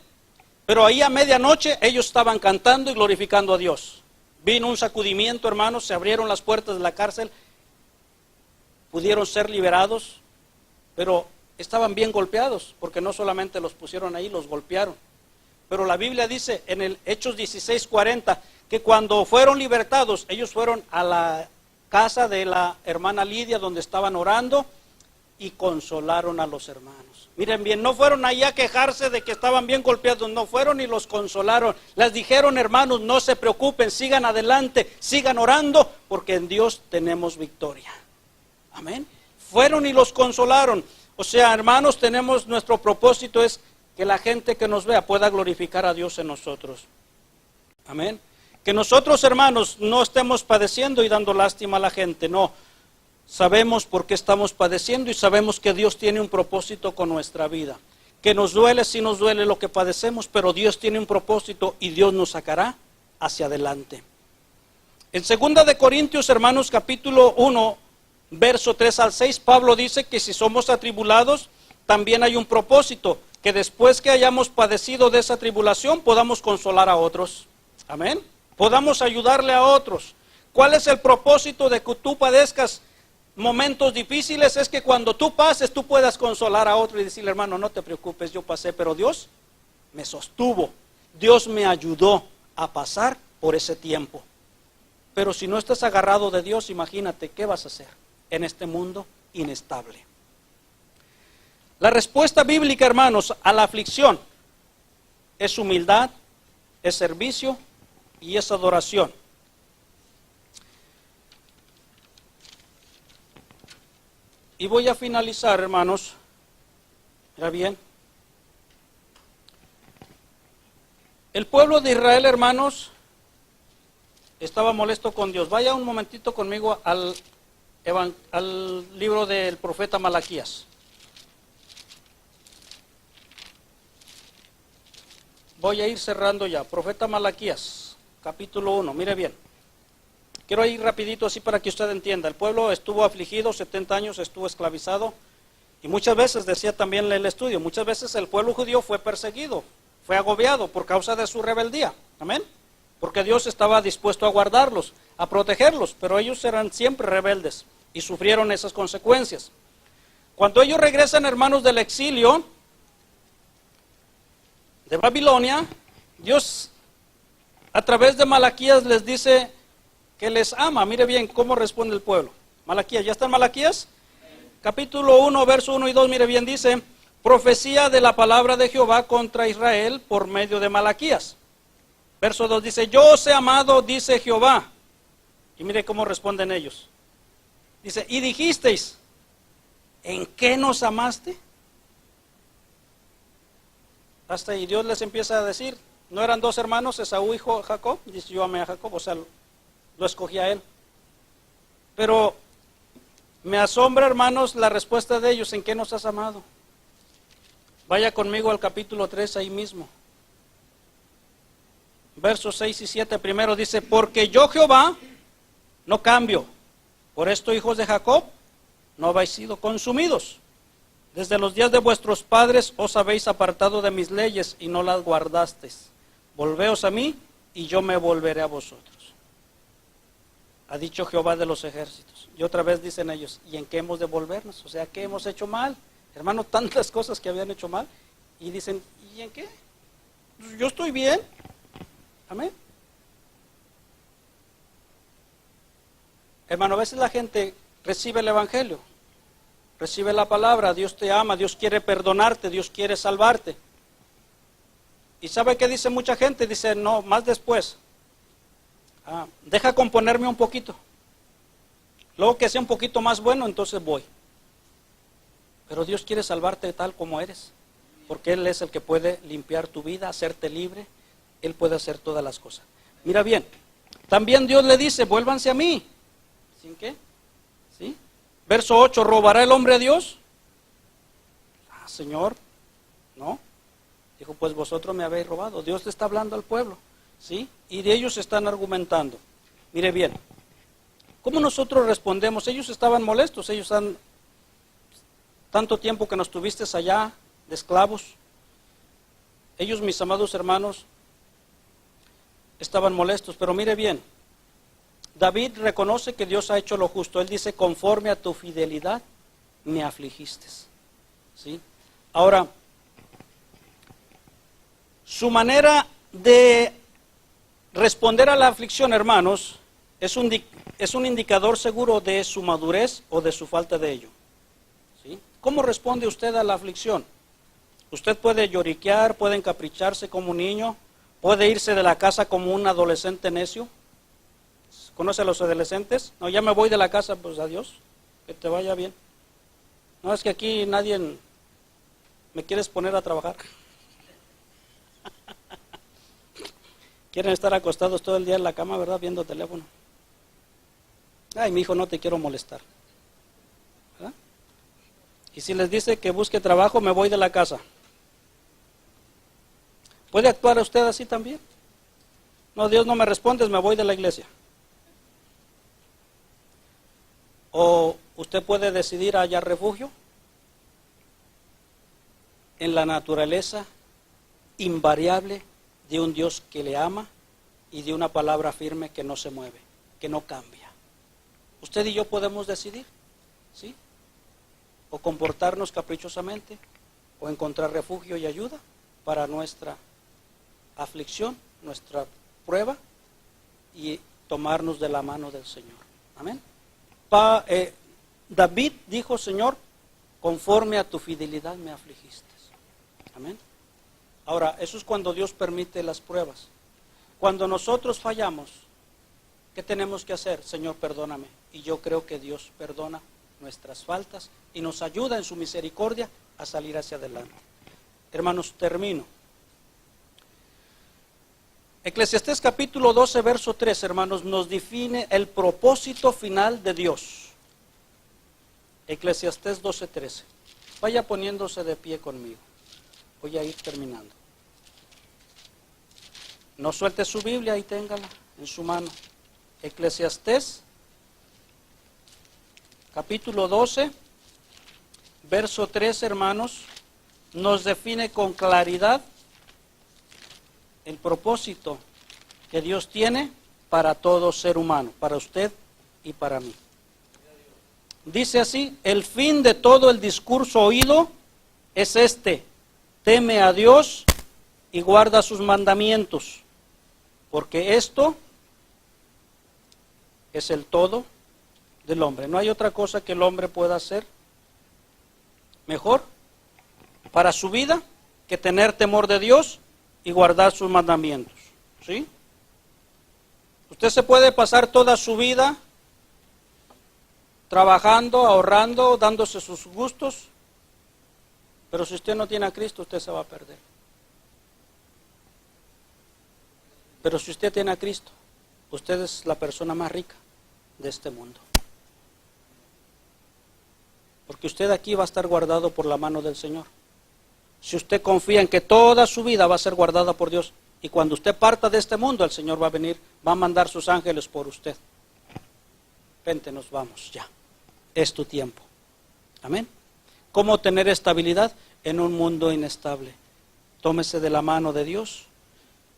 pero ahí a medianoche ellos estaban cantando y glorificando a Dios. Vino un sacudimiento, hermanos, se abrieron las puertas de la cárcel, pudieron ser liberados, pero estaban bien golpeados, porque no solamente los pusieron ahí, los golpearon. Pero la Biblia dice en el Hechos 16:40 que cuando fueron libertados, ellos fueron a la casa de la hermana Lidia donde estaban orando y consolaron a los hermanos. Miren bien, no fueron ahí a quejarse de que estaban bien golpeados, no fueron y los consolaron. Les dijeron, hermanos, no se preocupen, sigan adelante, sigan orando, porque en Dios tenemos victoria. Amén. Fueron y los consolaron. O sea, hermanos, tenemos, nuestro propósito es que la gente que nos vea pueda glorificar a Dios en nosotros. Amén. Que nosotros, hermanos, no estemos padeciendo y dando lástima a la gente, no. Sabemos por qué estamos padeciendo y sabemos que Dios tiene un propósito con nuestra vida. Que nos duele, sí nos duele lo que padecemos, pero Dios tiene un propósito y Dios nos sacará hacia adelante. En 2 de Corintios, hermanos, capítulo 1, verso 3 al 6, Pablo dice que si somos atribulados, también hay un propósito, que después que hayamos padecido de esa tribulación, podamos consolar a otros. Amén. Podamos ayudarle a otros. ¿Cuál es el propósito de que tú padezcas momentos difíciles? Es que cuando tú pases, tú puedas consolar a otro y decirle, hermano, no te preocupes, yo pasé, pero Dios me sostuvo. Dios me ayudó a pasar por ese tiempo. Pero si no estás agarrado de Dios, imagínate, ¿qué vas a hacer en este mundo inestable? La respuesta bíblica, hermanos, a la aflicción es humildad, es servicio y es adoración. Y voy a finalizar, hermanos. ¿Ya bien? El pueblo de Israel, hermanos, estaba molesto con Dios. Vaya un momentito conmigo al libro del profeta Malaquías. Voy a ir cerrando ya. Profeta Malaquías, capítulo 1. Mire bien. Quiero ir rapidito así para que usted entienda. El pueblo estuvo afligido, 70 años estuvo esclavizado. Y muchas veces, decía también el estudio, muchas veces el pueblo judío fue perseguido, fue agobiado por causa de su rebeldía. Amén. Porque Dios estaba dispuesto a guardarlos, a protegerlos, pero ellos eran siempre rebeldes y sufrieron esas consecuencias. Cuando ellos regresan, hermanos, del exilio de Babilonia, Dios a través de Malaquías les dice que les ama. Mire bien cómo responde el pueblo. Malaquías, ¿ya está en Malaquías? Capítulo 1, verso 1 y 2, mire bien, dice, profecía de la palabra de Jehová contra Israel por medio de Malaquías. Verso 2 dice, yo os he amado, dice Jehová. Y mire cómo responden ellos. Dice, y dijisteis, ¿en qué nos amaste? Hasta ahí Dios les empieza a decir, ¿no eran dos hermanos, Esaú y Jacob? Dice, yo amé a Jacob, o sea, lo escogí a él. Pero Me asombra, hermanos, la respuesta de ellos. ¿En qué nos has amado? Vaya conmigo al capítulo 3 ahí mismo. Versos 6 y 7 primero dice, porque yo Jehová no cambio. Por esto, hijos de Jacob, no habéis sido consumidos. Desde los días de vuestros padres os habéis apartado de mis leyes y no las guardasteis. Volveos a mí y yo me volveré a vosotros. Ha dicho Jehová de los ejércitos. Y otra vez dicen ellos, ¿y en qué hemos de volvernos? O sea, ¿qué hemos hecho mal? Hermano, tantas cosas que habían hecho mal. Y dicen, ¿y en qué? Yo estoy bien. Amén. Hermano, a veces la gente recibe el evangelio, recibe la palabra, Dios te ama, Dios quiere perdonarte, Dios quiere salvarte. ¿Y sabe qué dice mucha gente? Dice, no, más después. Deja componerme un poquito. Luego que sea un poquito más bueno, entonces voy. Pero Dios quiere salvarte tal como eres, porque Él es el que puede limpiar tu vida, hacerte libre. Él puede hacer todas las cosas. Mira bien, también Dios le dice, vuélvanse a mí. ¿Sin qué? ¿Sí? Verso 8, ¿robará el hombre a Dios? Señor, no. Dijo, pues vosotros me habéis robado. Dios le está hablando al pueblo, ¿sí? Y de ellos están argumentando. Mire bien, ¿cómo nosotros respondemos? Ellos estaban molestos, ellos han tanto tiempo que nos tuviste allá de esclavos. Ellos, mis amados hermanos, estaban molestos, pero mire bien, David reconoce que Dios ha hecho lo justo. Él dice, conforme a tu fidelidad me afligiste. ¿Sí? Ahora, su manera de responder a la aflicción, hermanos, es un indicador seguro de su madurez o de su falta de ello. ¿Sí? ¿Cómo responde usted a la aflicción? Usted puede lloriquear, puede encapricharse como un niño, puede irse de la casa como un adolescente necio. ¿Conoce a los adolescentes? No, ya me voy de la casa, pues adiós, que te vaya bien. No, es que aquí nadie me quieres poner a trabajar. Quieren estar acostados todo el día en la cama, ¿verdad? Viendo teléfono. Ay, mi hijo, no te quiero molestar. ¿Verdad? Y si les dice que busque trabajo, me voy de la casa. ¿Puede actuar usted así también? No, Dios no me respondes, me voy de la iglesia. O usted puede decidir hallar refugio en la naturaleza invariable de un Dios que le ama y de una palabra firme que no se mueve, que no cambia. Usted y yo podemos decidir, ¿sí? O comportarnos caprichosamente, o encontrar refugio y ayuda para nuestra aflicción, nuestra prueba, y tomarnos de la mano del Señor. Amén. David dijo, Señor, conforme a tu fidelidad me afligiste. Amén. Ahora, eso es cuando Dios permite las pruebas. Cuando nosotros fallamos, ¿qué tenemos que hacer? Señor, perdóname. Y yo creo que Dios perdona nuestras faltas y nos ayuda en su misericordia a salir hacia adelante. Hermanos, termino. Eclesiastés capítulo 12, verso 3, hermanos, nos define el propósito final de Dios. Eclesiastés 12, 13. Vaya poniéndose de pie conmigo. Voy a ir terminando. No suelte su Biblia y téngala en su mano. Eclesiastés capítulo 12, verso 3, hermanos, nos define con claridad el propósito que Dios tiene para todo ser humano, para usted y para mí. Dice así, el fin de todo el discurso oído es este: teme a Dios y guarda sus mandamientos, porque esto es el todo del hombre. No hay otra cosa que el hombre pueda hacer mejor para su vida que tener temor de Dios y guardar sus mandamientos. ¿Sí? Usted se puede pasar toda su vida trabajando, ahorrando, dándose sus gustos, pero si usted no tiene a Cristo, usted se va a perder. Pero si usted tiene a Cristo, usted es la persona más rica de este mundo. porque usted aquí va a estar guardado por la mano del Señor. Si usted confía en que toda su vida va a ser guardada por Dios, y cuando usted parta de este mundo, el Señor va a venir, va a mandar sus ángeles por usted. Vente, nos vamos ya. Es tu tiempo. Amén. ¿Cómo tener estabilidad en un mundo inestable? Tómese de la mano de Dios,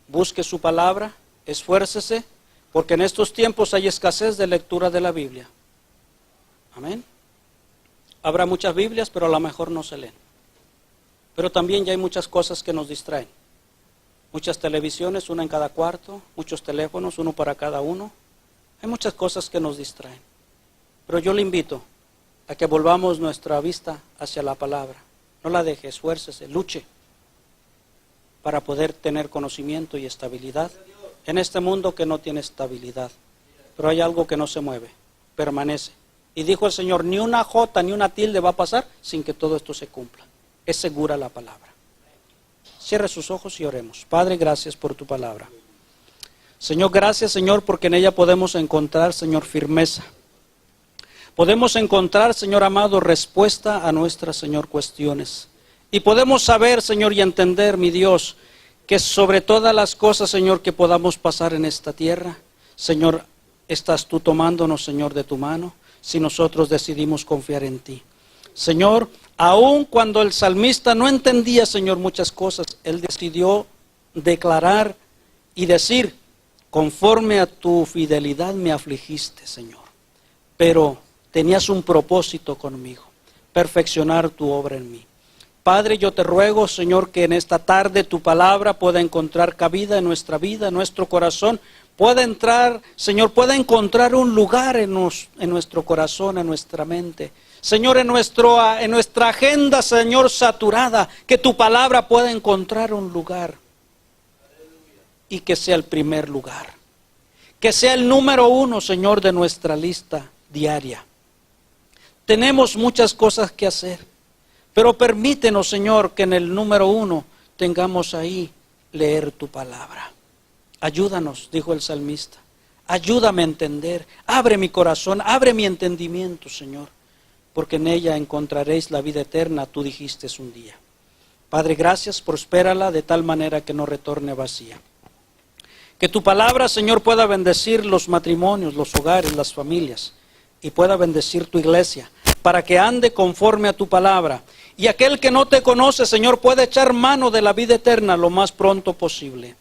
busque su palabra, esfuércese, porque en estos tiempos hay escasez de lectura de la Biblia. Amén. Habrá muchas Biblias, pero a lo mejor no se leen. Pero también ya hay muchas cosas que nos distraen. Muchas televisiones, una en cada cuarto, muchos teléfonos, uno para cada uno. Hay muchas cosas que nos distraen. Pero yo le invito a que volvamos nuestra vista hacia la palabra. No la deje, esfuércese, luche para poder tener conocimiento y estabilidad en este mundo que no tiene estabilidad. Pero hay algo que no se mueve, permanece. Y dijo el Señor, ni una jota ni una tilde va a pasar sin que todo esto se cumpla. Es segura la palabra. Cierre sus ojos y oremos. Padre, gracias por tu palabra. Señor, gracias, Señor, porque en ella podemos encontrar, Señor, firmeza. Podemos encontrar, Señor amado, respuesta a nuestras, Señor, cuestiones. Y podemos saber, Señor, y entender, mi Dios, que sobre todas las cosas, Señor, que podamos pasar en esta tierra, Señor, estás tú tomándonos, Señor, de tu mano, si nosotros decidimos confiar en ti. Señor, aun cuando el salmista no entendía, Señor, muchas cosas, él decidió declarar y decir, conforme a tu fidelidad me afligiste, Señor, pero tenías un propósito conmigo, perfeccionar tu obra en mí. Padre, yo te ruego, Señor, que en esta tarde tu palabra pueda encontrar cabida en nuestra vida, en nuestro corazón, pueda entrar, Señor, pueda encontrar un lugar en nuestro corazón, en nuestra mente. Señor, en nuestra agenda, Señor, saturada, que tu palabra pueda encontrar un lugar. Y que sea el primer lugar. Que sea el número 1, Señor, de nuestra lista diaria. Tenemos muchas cosas que hacer, pero permítenos, Señor, que en el número 1 tengamos ahí leer tu palabra. Ayúdanos, dijo el salmista. Ayúdame a entender. Abre mi corazón, abre mi entendimiento, Señor, porque en ella encontraréis la vida eterna, tú dijiste un día. Padre, gracias, prospérala de tal manera que no retorne vacía. Que tu palabra, Señor, pueda bendecir los matrimonios, los hogares, las familias, y pueda bendecir tu iglesia, para que ande conforme a tu palabra. Y aquel que no te conoce, Señor, pueda echar mano de la vida eterna lo más pronto posible.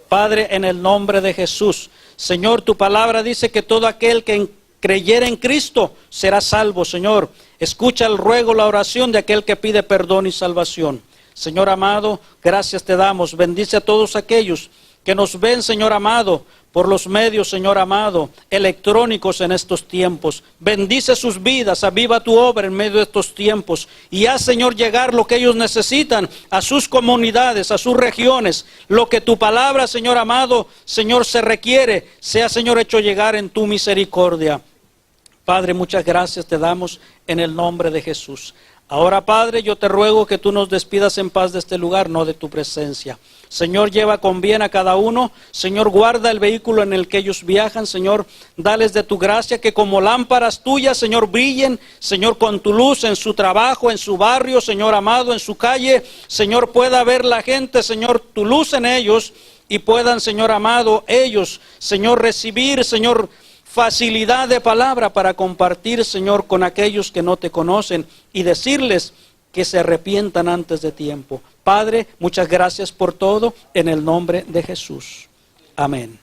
Padre, en el nombre de Jesús, Señor, tu palabra dice que todo aquel que creyere en Cristo será salvo, Señor. Escucha el ruego, la oración de aquel que pide perdón y salvación. Señor amado, gracias te damos. Bendice a todos aquellos que nos ven, Señor amado, por los medios, Señor amado, electrónicos en estos tiempos. Bendice sus vidas, aviva tu obra en medio de estos tiempos. Y haz, Señor, llegar lo que ellos necesitan a sus comunidades, a sus regiones. Lo que tu palabra, Señor amado, Señor, se requiere, sea, Señor, hecho llegar en tu misericordia. Padre, muchas gracias te damos en el nombre de Jesús. Ahora, Padre, yo te ruego que tú nos despidas en paz de este lugar, no de tu presencia. Señor, lleva con bien a cada uno. Señor, guarda el vehículo en el que ellos viajan. Señor, dales de tu gracia que como lámparas tuyas, Señor, brillen, Señor, con tu luz en su trabajo, en su barrio, Señor amado, en su calle. Señor, pueda ver la gente, Señor, tu luz en ellos y puedan, Señor amado, ellos, Señor, recibir, Señor, facilidad de palabra para compartir, Señor, con aquellos que no te conocen y decirles que se arrepientan antes de tiempo. Padre, muchas gracias por todo, en el nombre de Jesús. Amén.